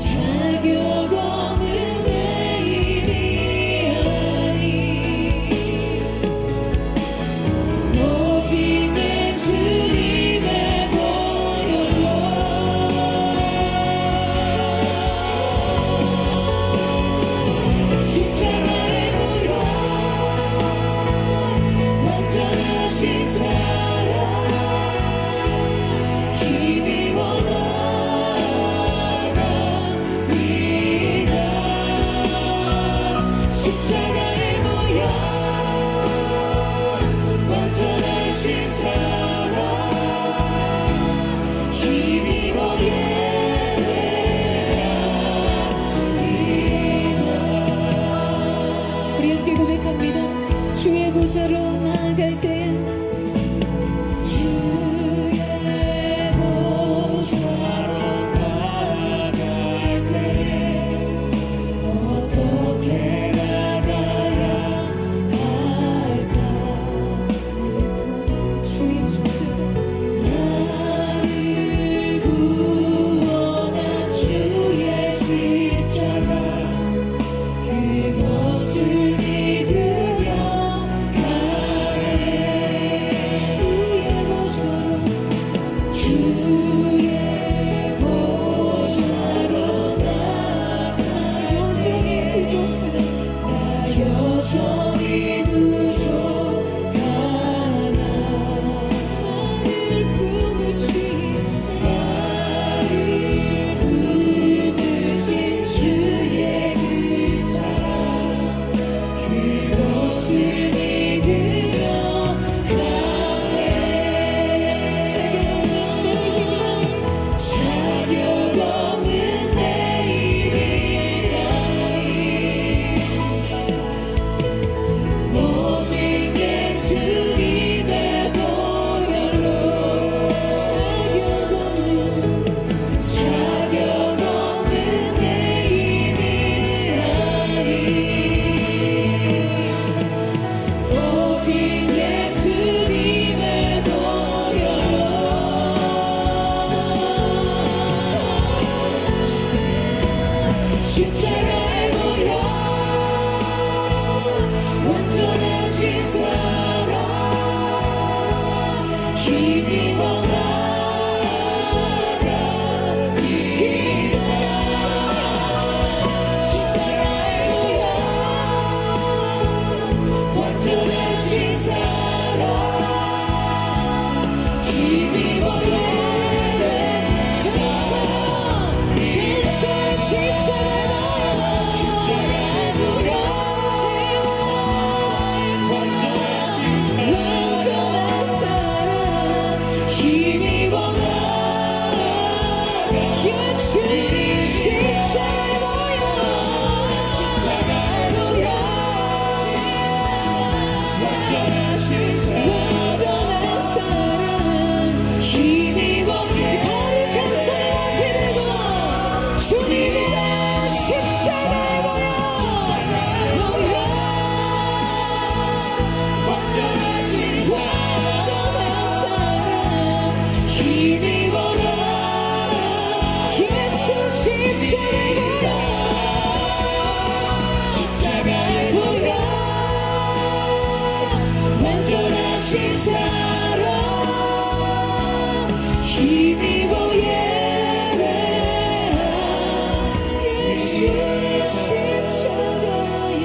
십자가에 모여 완전하신 사랑 힘입어 나아가 이 십자가에 모여 완전하신 사랑 힘입어 예배 십자가에 모여 완전한 사랑 힘입어 나아가 예수님 십자가에 모여 완전한 사랑 힘입어 거룩한 손을 높이 들고 주님이여 십자가에 모여 완전하신 사랑 힘입어 예수 십자가에 모여 완전하신 사랑 힘입어 예배 예수님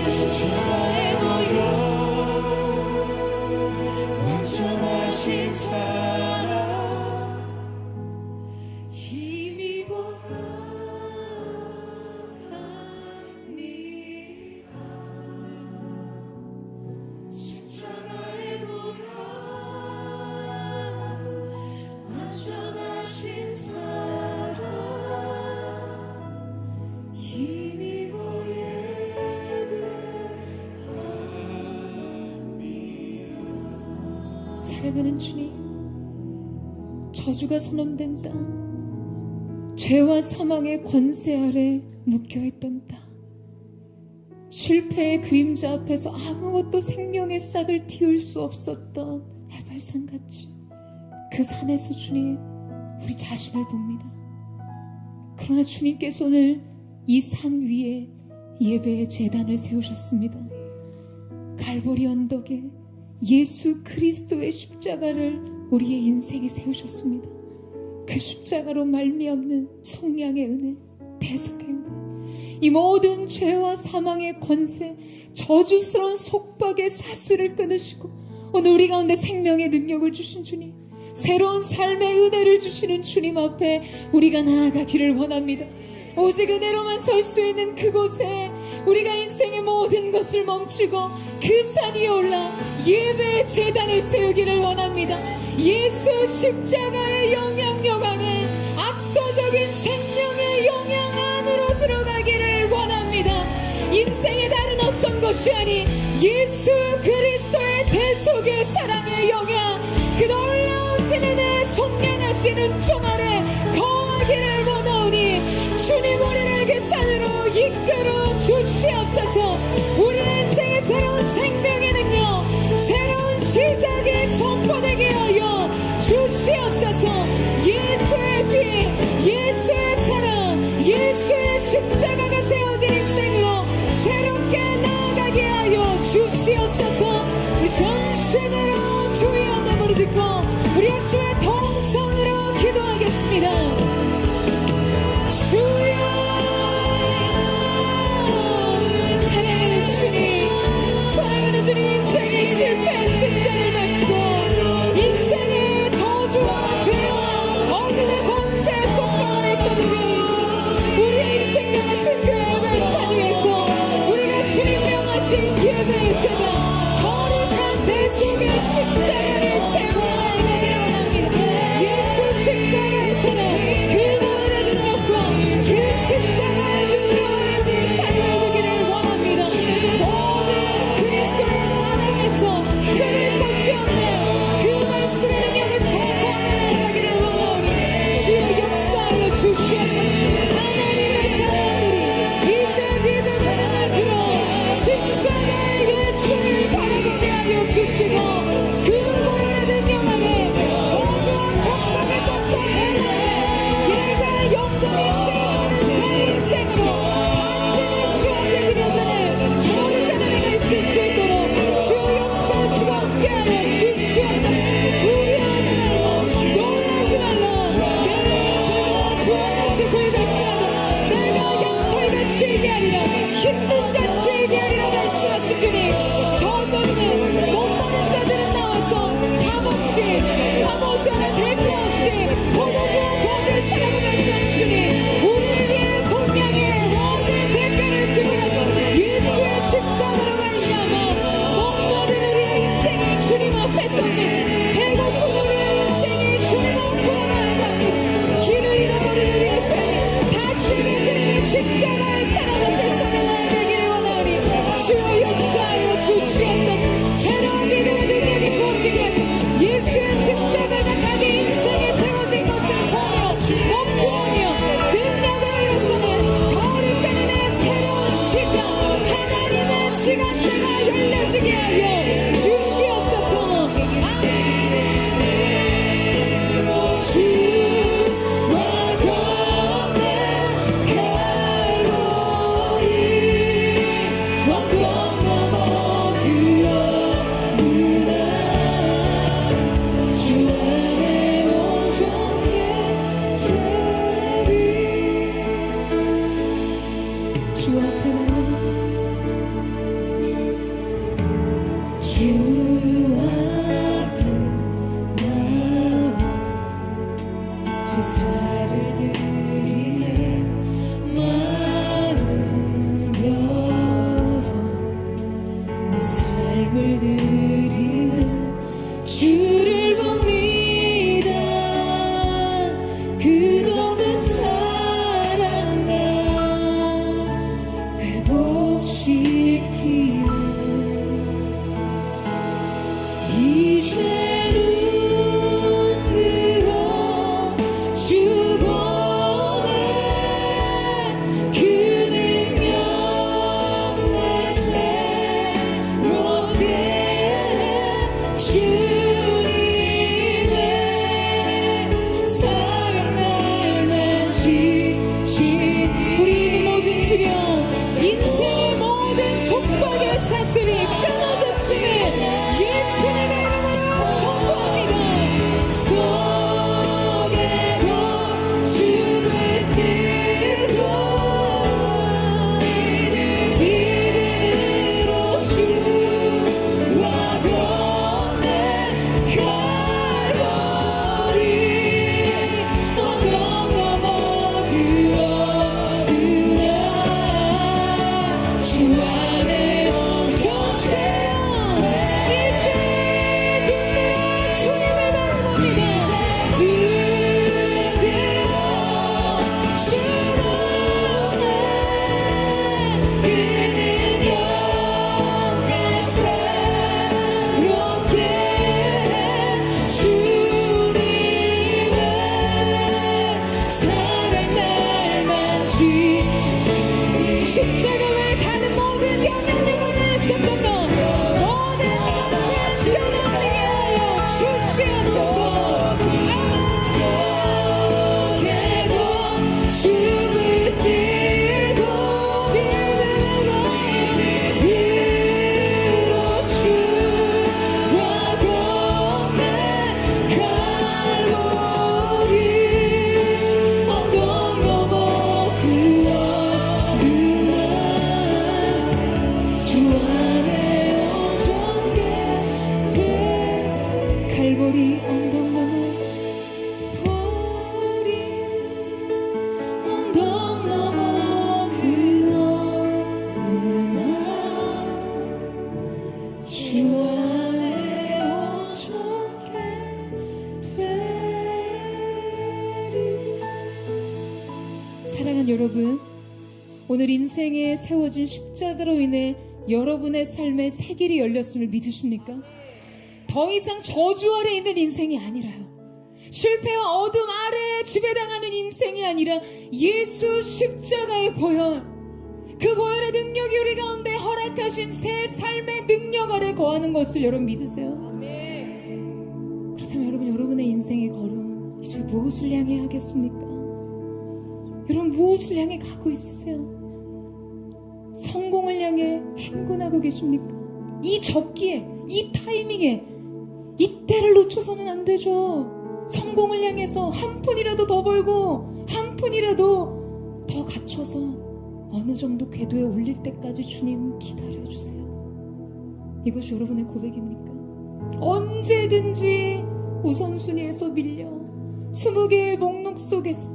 십자가에 모여 완전하신 사랑 힘입어 나갑니다 십자가에 모여 완전하신 사랑 힘입어 예배합니다. 사랑하는 주님, 저주가 선언된 땅, 죄와 사망의 권세 아래 묶여있던 땅, 실패의 그림자 앞에서 아무것도 생명의 싹을 틔울 수 없었던 해발산같이 그 산에서 주님, 우리 자신을 봅니다. 그러나 주님께서 오늘 이 산 위에 예배의 제단을 세우셨습니다. 갈보리 언덕에 예수 그리스도의 십자가를 우리의 인생에 세우셨습니다. 그 십자가로 말미암는 속량의 은혜, 대속의 은혜, 이 모든 죄와 사망의 권세, 저주스러운 속박의 사슬을 끊으시고 오늘 우리 가운데 생명의 능력을 주신 주님, 새로운 삶의 은혜를 주시는 주님 앞에 우리가 나아가기를 원합니다. 오직 은혜로만 설 수 있는 그곳에 우리가 인생의 모든 것을 멈추고 그 산 위에 올라 예배의 제단을 세우기를 원합니다. 예수 십자가의 영향력 안에 압도적인 생명의 영향 안으로 들어가기를 원합니다. 인생의 다른 어떤 것이 아닌 예수 그리스도의 대속의 사랑의 영향, 그 놀라우신 은혜 속량하시는 종 아래 거하기를 원하오니 주님 우리를 그 산으로 이끌어 주시옵소서. 우리 인생의 새로운 생명의 능력, 새로운 시작이 선포되게 하여 주시옵소서. 예수의 피, 예수의 사랑, 예수의 십자가가 세워진 인생으로 새롭게 나아가게 하여 주시옵소서. 우리 전심으로 주의 언어를 듣고 우리 예수의 동성으로 기도하겠습니다. 주여, 사랑하는 주님, 사랑하는 주님, 인생의 실패 승자를 마시고 인생의 저주와 죄와 어둠의 권세 속박을 떠들고 우리의 인생과 같은 그 예배산 위에서 우리가 주님 명하신 예배의 제단, 거룩한 대속 예비하리라, 힘든 같이 예비하리라 말씀하신 주님, 저것은 목마른 자들은 나와서 값없이 대가 없이 포도주와 젖을 사라고 말씀하신 주님, 우리를 위해 속량의 모든 대가를 지불하신 예수의 십자가로 말미암아 목마른 우리의 인생이 주님 앞에 섰네, 배고픈 우리의 인생이 주님 앞으로 나아갑니다. 길을 잃어버린 우리의 삶 다시 주님의 십자가의 사랑 앞에 서나가야 되기를 원하오니 주여 역사하여 주시옵소서. 새로운 믿음의 능력이 부어지게 하시고 예수의 십자가가 자기 인생에 세워진 것을 보며 목표하며 능력을 일어서는 거울이 빼는 새로운 시작, 하나님의 시간대가 열려지게 하여 주시옵소서. 아멘. 주와 걷는 갈보리 언덕 넘어 그어누나 주 안에 온전히 되리. 주 앞에 주 앞에 나와 제사를 드리네, 마음 열어 내 삶을 드리는 주를 봅니다. 끝없는 사랑 나 회복시키네. 이제 눈 들어 주보네, 그 능력 내 새롭게 주님의 사랑 날 만지신 우리 모든 두려움, 인생의 모든 속박의 사슬이 끊어졌음을 예수님의 이름으로 선포합니다. 속에도 주를 들고 믿음으로 주와 걷는 갈보리 언덕 넘어 그어누나 주 안에 온전히 십자가에 가는 모든 영향력을 있었던 너 모든 것을 변화지게 하여 주시옵소서. 속에도 주를 들고 믿음으로 주와 걷는 갈보리 언덕 넘어 그어누나 주 안에 온전히 돼. 갈보리 언덕 넘어 보리 언덕 넘어 그어누나 주 안에 온전히 되리. 사랑하는 여러분, 오늘 인생에 세워진 십자가로 인해 여러분의 삶의 새 길이 열렸음을 믿으십니까? 더 이상 저주 아래 있는 인생이 아니라요, 실패와 어둠 아래 지배당하는 인생이 아니라 예수 십자가의 보혈, 그 보혈의 능력이 우리 가운데 허락하신 새 삶의 능력 아래 거하는 것을 여러분 믿으세요? 그렇다면 여러분, 여러분의 인생의 걸음 이제 무엇을 향해 하겠습니까? 여러분, 무엇을 향해 가고 있으세요? 성공을 향해 행군하고 계십니까? 이 적기에, 이 타이밍에, 이때를 놓쳐서는 안 되죠. 성공을 향해서 한 푼이라도 더 벌고 한 푼이라도 더 갖춰서 어느 정도 궤도에 올릴 때까지 주님 기다려주세요. 이것이 여러분의 고백입니까? 언제든지 우선순위에서 밀려 20개의 목록 속에서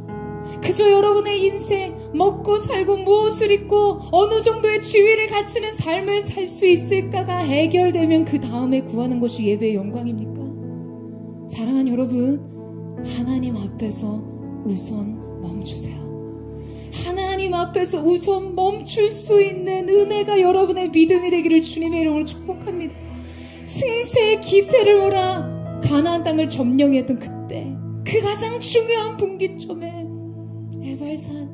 그저 여러분의 인생 먹고 살고 무엇을 입고 어느 정도의 지위를 갖추는 삶을 살 수 있을까가 해결되면 그 다음에 구하는 것이 예배의 영광입니까? 사랑하는 여러분, 하나님 앞에서 우선 멈추세요. 하나님 앞에서 우선 멈출 수 있는 은혜가 여러분의 믿음이 되기를 주님의 이름으로 축복합니다. 승세의 기세를 오라 가나안 땅을 점령했던 그때 그 가장 중요한 분기점에 에발산,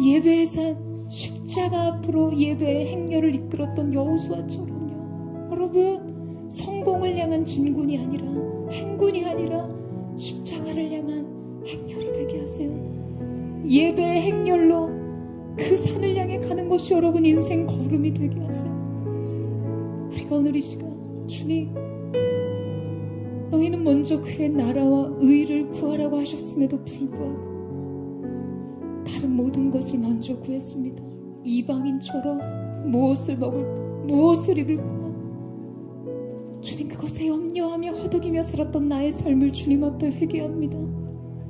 예배의 산, 십자가 앞으로 예배의 행렬을 이끌었던 여호수아처럼요. 여러분, 성공을 향한 진군이 아니라 행군이 아니라 십자가를 향한 행렬이 되게 하세요. 예배의 행렬로 그 산을 향해 가는 것이 여러분 인생 걸음이 되게 하세요. 우리가 오늘 이 시간 주님, 너희는 먼저 그의 나라와 의를 구하라고 하셨음에도 불구하고 다른 모든 것을 먼저 구했습니다. 이방인처럼 무엇을 먹을까, 무엇을 입을까, 주님 그것에 염려하며 허덕이며 살았던 나의 삶을 주님 앞에 회개합니다.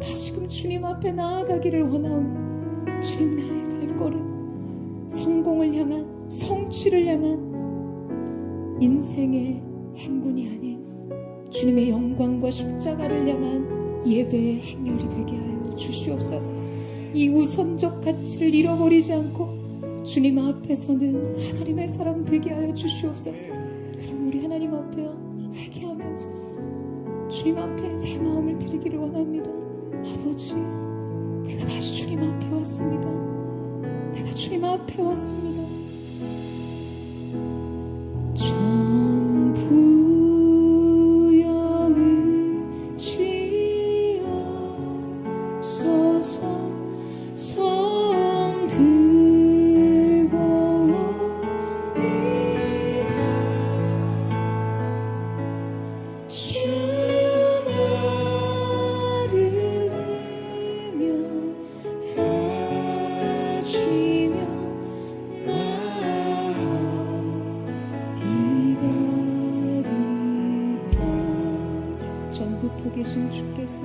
다시금 주님 앞에 나아가기를 원하오니 주님 나의 발걸음 성공을 향한, 성취를 향한 인생의 행군이 아닌 주님의 영광과 십자가를 향한 예배의 행렬이 되게 하여 주시옵소서. 이 우선적 가치를 잃어버리지 않고 주님 앞에서는 하나님의 사람 되게 하여 주시옵소서. 여러분, 우리 하나님 앞에 회개하면서 주님 앞에 새 마음을 드리기를 원합니다. 아버지, 내가 다시 주님 앞에 왔습니다. 내가 주님 앞에 왔습니다. 전부터 계신 주께서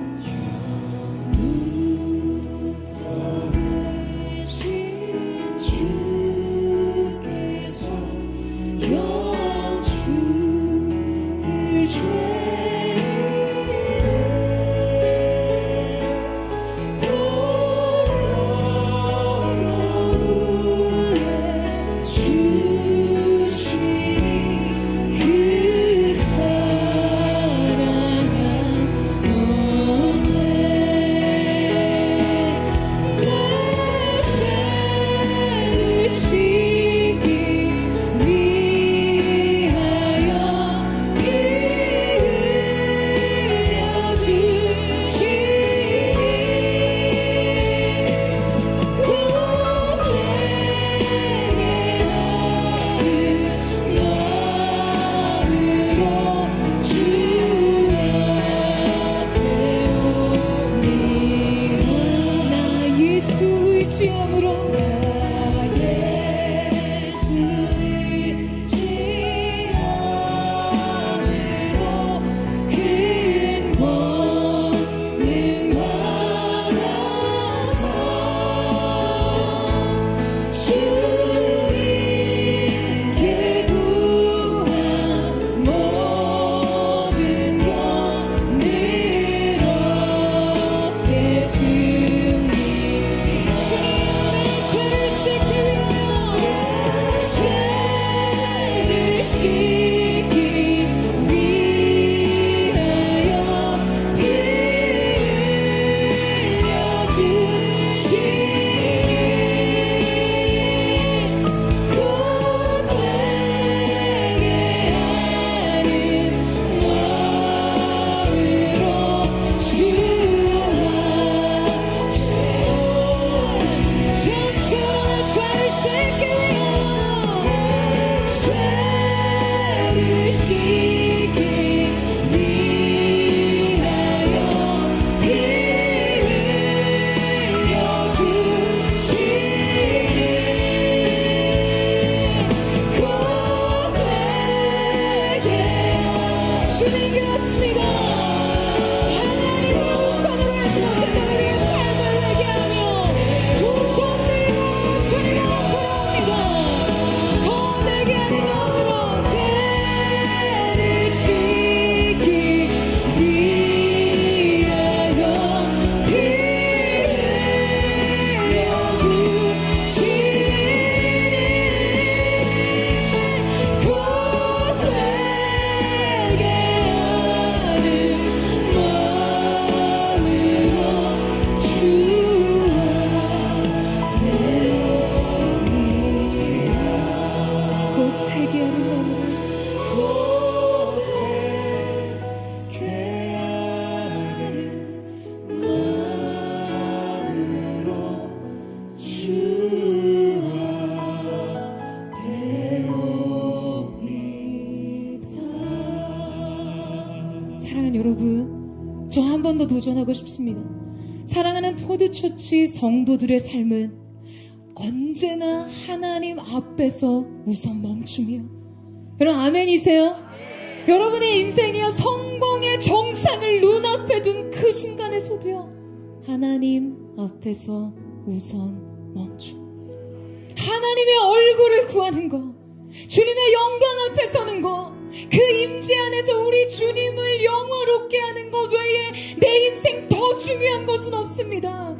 저 한 번 더 도전하고 싶습니다. 사랑하는 포드처치 성도들의 삶은 언제나 하나님 앞에서 우선 멈추며, 여러분 아멘이세요? 여러분의 인생이요, 성공의 정상을 눈앞에 둔 그 순간에서도요, 하나님 앞에서 우선 멈추, 하나님의 얼굴을 구하는 거, 주님의 영광 앞에 서는 거, 그 임재 안에서 우리 주님을 영화롭게 하는 것 외에 내 인생 더 중요한 것은 없습니다.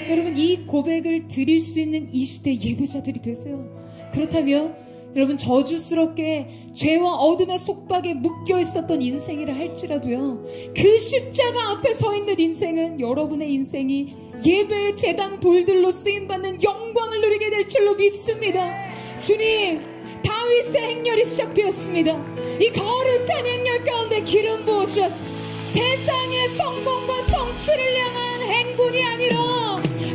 여러분, 이 고백을 드릴 수 있는 이 시대 예배자들이 되세요. 그렇다면 여러분, 저주스럽게 죄와 어둠의 속박에 묶여 있었던 인생이라 할지라도요, 그 십자가 앞에 서 있는 인생은 여러분의 인생이 예배의 제단 돌들로 쓰임받는 영광을 누리게 될 줄로 믿습니다. 주님, 다윗의 행렬이 시작되었습니다. 이 거룩한 행렬 가운데 기름 부어 주었습니다. 세상의 성공과 성취를 향한 행군이 아니라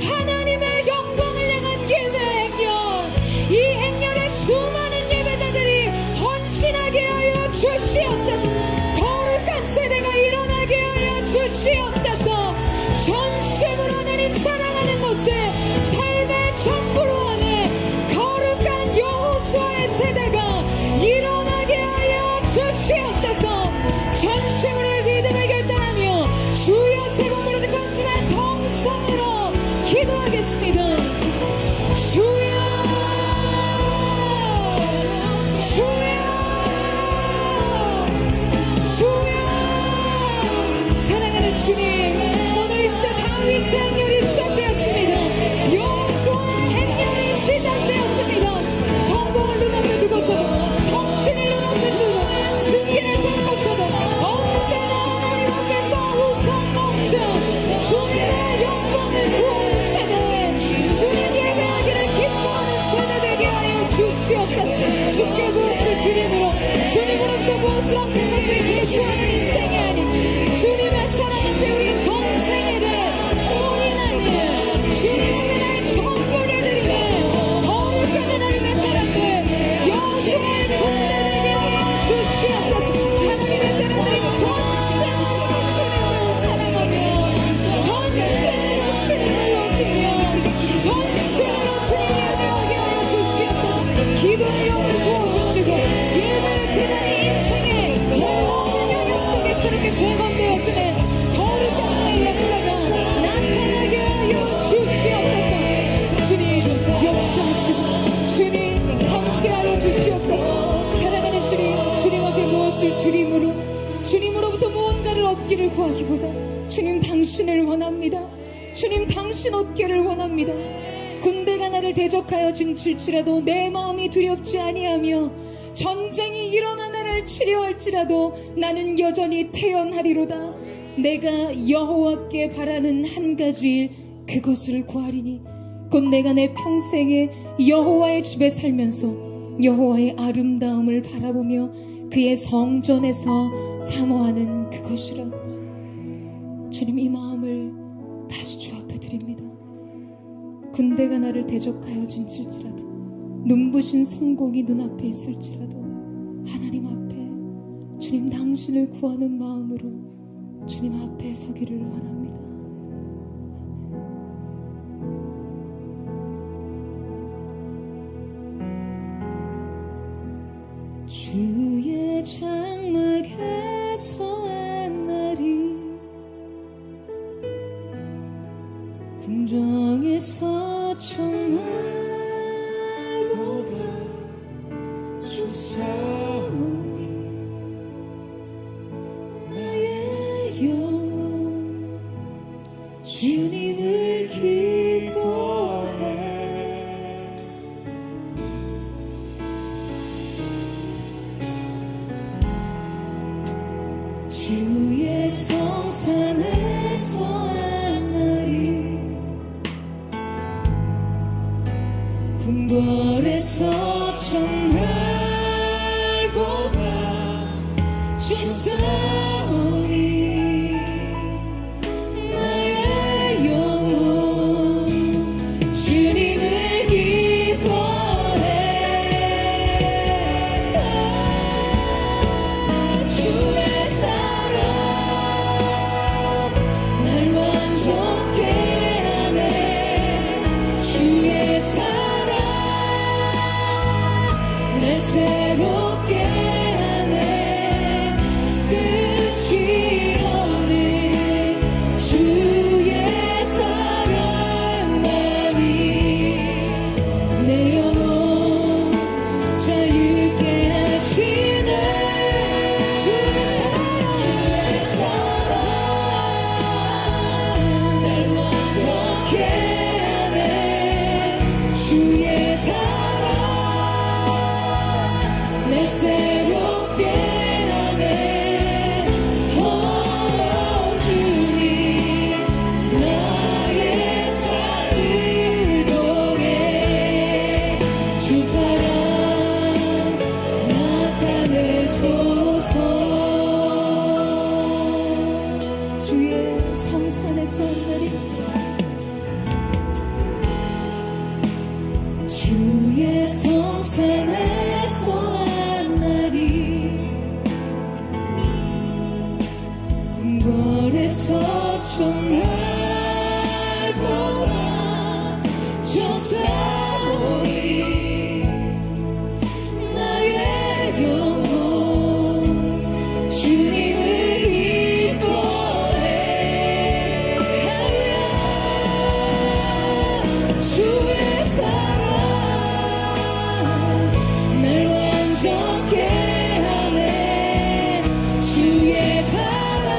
하나님의 영광을 향한 예배 행렬, 이 행렬에 수많은 예배자들이 헌신하게 하여 주시옵소서. 거룩한 세대가 일어나게 하여 주시옵소서. 전심으로 하나님 사랑하는 곳에 삶의 전부로 하는 거룩한 여호수아의 세대가 일어나게 하여 주시옵소서. 전심으로 믿음을 결단하며 주여 세 번 부르짖 감사한 통성으로 기도하겠습니다. 주여, 주여, 주여. 사랑하는 주님, 오늘 이 시대 다윗의 행렬이 시작되었습니다. 여호수아의 행렬이 시작되었습니다. 성공을 눈앞에 두고서도, 성취를 눈앞에 두고, 승리를 잡고서도 언제나 하나님 앞에서 우선 멈춰 주님의 영광을 구하는 세대, 주님 예배하기를 기뻐하는 세대 되게 하여 주시옵소서. 주께 무엇을 드림으로, 주님으로부터 무엇을 얻는 것을 예수하는 인생이 아닌 주님의 사랑 앞에 우리 전생에 대해 올인하는 주님 앞에 나의 전부를 드리는 거룩한 하나님의 사람들, 여호수아의 군대 되게 하여 주시옵소서. 하나님의 사람들이 전심으로 주님을 사랑하며, 전심으로 주님을 높이며, 전심으로 주님 예배하게 하여 주시옵소서. 기도의 영을 부어주시고 예배의 제단이 인생의 모든 영역 속에서 이렇게 재건되어지는 거룩한 하나님의 역사가 나타나게 하여 주시옵소서. 주님 역사하시고 주님 함께하여 주시옵소서. 사랑하는 주님, 주님 앞에 무엇을 드림으로, 주님으로부터 무언가를 얻기를 구하기보다 주님 당신을 원합니다. 주님 당신 얻기를 원합니다. 군대가 나를 대적하여 진칠지라도 내 마음이 두렵지 아니하며, 전쟁이 일어나 나를 치려할지라도 나는 여전히 태연하리로다. 내가 여호와께 바라는 한 가지 일, 그것을 구하리니 곧 내가 내 평생에 여호와의 집에 살면서 여호와의 아름다움을 바라보며 그의 성전에서 사모하는 그것이라. 주님, 이 마음을 다시 주 앞에 드립니다. 군대가 나를 대적하여 진칠지라도, 눈부신 성공이 눈앞에 있을지라도 하나님 앞에 주님 당신을 구하는 마음으로 주님 앞에 서기를 원합니다. 주의 장막에서 한 날이 궁정에서 첫날보다 주사오니 나의 영 주님을 기뻐해. 주의 성산에서 한 날이 궁궐에서 첫날보다 주사오니 나의 영혼 주님을 기뻐해. 주의 사랑 새롭게 하네. 끝이 없는 주의 사랑만이 내 영혼 자유케 하시네. 주의 사랑 날 완전케 하네. 주의 사랑 날 새롭게 하네. 주님 나의 삶을 통해 주 사랑 나타내소서. 주의 성산에서 한날이 주의 성산에서 한날이 궁궐에서 전날 보아 조사오니 나의 영혼 주님을 기뻐해. 주의 사랑 날 완전케 하네. 주의 사랑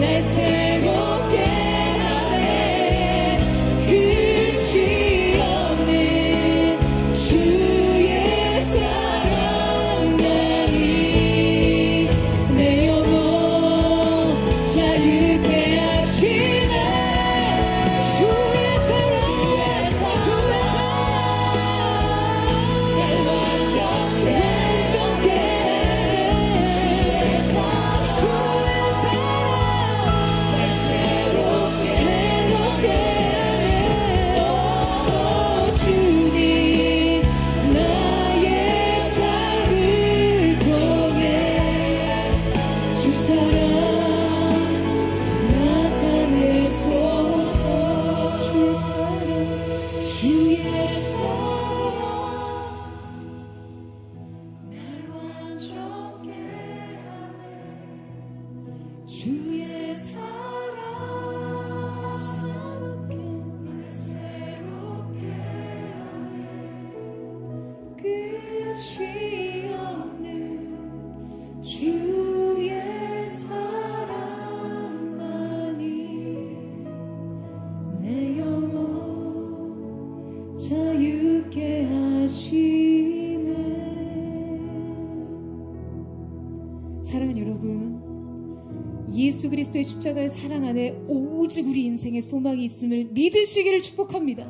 날 새롭게 하네. 끝이 없는 주의 사랑만이 내 영혼 자유케 하시네. 주의 사랑 날 완전케 날 새롭게 주님 나의 삶을 통해 주 사랑 나타내소서. 주의 사랑 주의 사랑 날 완전케 하네. 주의 사랑 새롭게 날 새롭게 하네. 끝이 없는 주의 사랑만이 내 영혼 자유케 하시네. 사랑하는 여러분, 예수 그리스도의 십자가의 사랑 안에 오직 우리 인생의 소망이 있음을 믿으시기를 축복합니다.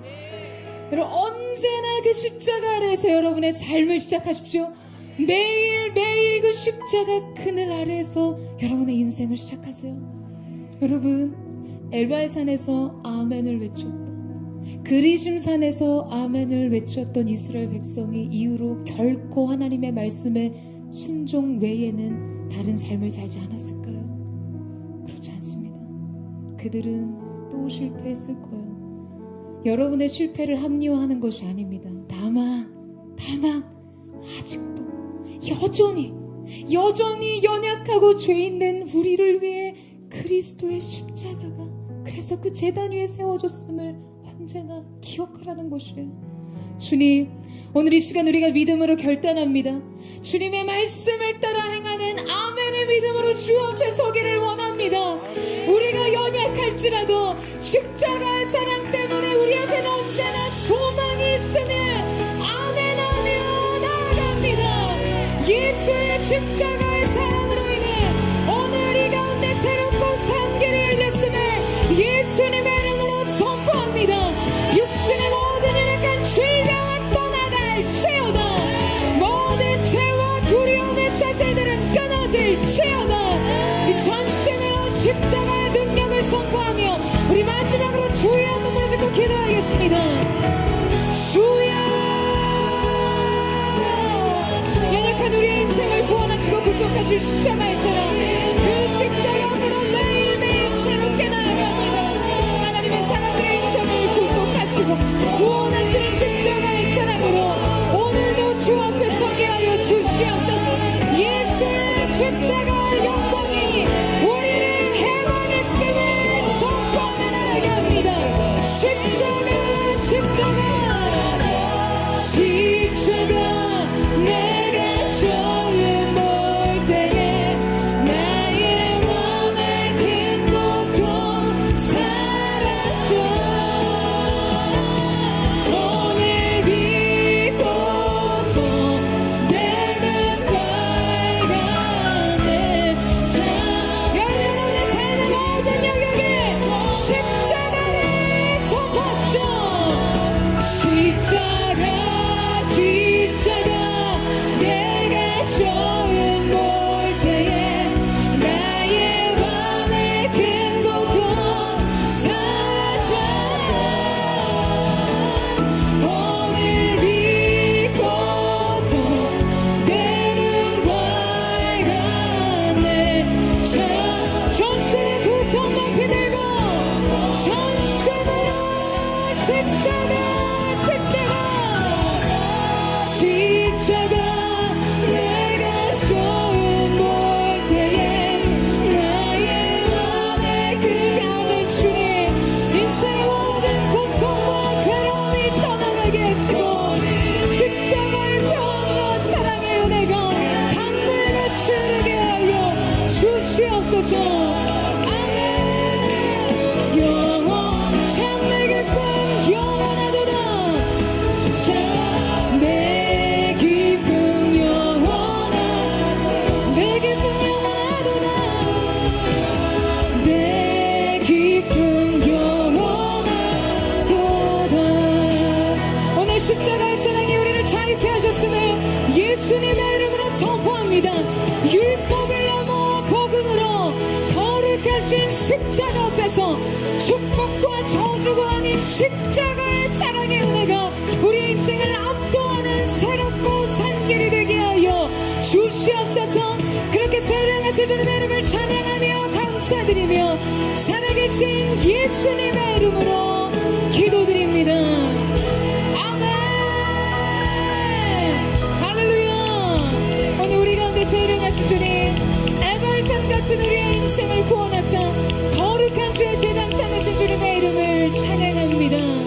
여러분, 언제나 그 십자가 아래에서 여러분의 삶을 시작하십시오. 매일매일 그 십자가 그늘 아래에서 여러분의 인생을 시작하세요. 여러분, 엘발산에서 아멘을 외쳤다. 그리심산에서 아멘을 외쳤던 이스라엘 백성이 이후로 결코 하나님의 말씀에 순종 외에는 다른 삶을 살지 않았을까요? 그렇지 않습니다. 그들은 또 실패했을 거예요. 여러분의 실패를 합리화하는 것이 아닙니다. 다만 아직도 여전히 연약하고 죄 있는 우리를 위해 그리스도의 십자가가 그래서 그 제단 위에 세워졌음을 언제나 기억하라는 것이에요. 주님, 오늘 이 시간 우리가 믿음으로 결단합니다. 주님의 말씀을 따라 행하는 아멘의 믿음으로 주 앞에 서기를 원합니다. 우리가 연약할지라도 십자가의 사랑 때문에 우리 앞에는 언제나 소망이 있으며 아멘하며 나아갑니다. 예수의 십자가의 사랑으로 인해 오늘 이 가운데 새롭고 산 길이 열렸음을 예수님의 이름으로 선포합니다. 육신의 모든 연약한 질병은 떠나갈지어다. 모든 죄와 두려움의 사슬들은 끊어질지어다. 이 전심으로 십자가의 능력을 선포하며 우리 마지막으로 주의 한 눈을 짓고 기도하겠습니다. 주여, 연약한 우리의 인생을 구원하시고 구속하실 십자가의 사랑, 그 십자가로 매일매일 새롭게 나아갑니다. 하나님의 사람들의 인생을 구속하시고 구원하시는 십자가의 사랑으로 오늘 주 앞에 서게 하여 주시옵소서. 예수의 십자가의 영광이 우리를 해방했음을 선포하며 나아가게 합니다. 십자가 십자가 십자가 내가 처음 볼 때에 나의 맘의 큰 고통 사라져 오늘 비고서 내는 빨간의 여러분의 삶의 모든 영역에 십자가를 선포하십시오. 십자가 십자가 내가 처음 볼 때에 나의 맘의 큰 고통 사라져 오늘 비고서 내는 빨간의 전신의 두 손 높이 들고 전심으로 십자가 십자가 내가 처음 볼 때에 나의 맘에 그 가는 주님 인생의 모든 고통과 괴로움이 떠나가게 하시고 십자가의 평화와 사랑의 은혜가 강물과 흐르게 하여 주시옵소서. 아멘. 영원 참내 기쁨 영원하도다. 내 기쁨 영원하도다. 내 기쁨 영원하도다. 내 기쁨 영원하도다. 오늘 십자가의 사랑이 우리를 자유케 하셨음을 예수님의 이름으로 선포합니다. 율법을 넘어 복음으로 거룩하신 십자가 앞에서 축복과 저주가 아닌 십자가의 사랑의 은혜가 우리 인생을 압도하는 새롭고 산 길이 되게 하여 주시옵소서. 그렇게 사랑하신 주님의 이름을 찬양하며 감사드리며 살아계신 예수님의 이름으로 기도드립니다. 아멘. 할렐루야. 오늘 우리 가운데 사랑하신 주님 에발산 같은 우리의 인생을 구원하사 거룩한 주의 제단 삼으신 주님의 이름을 찬양합니다.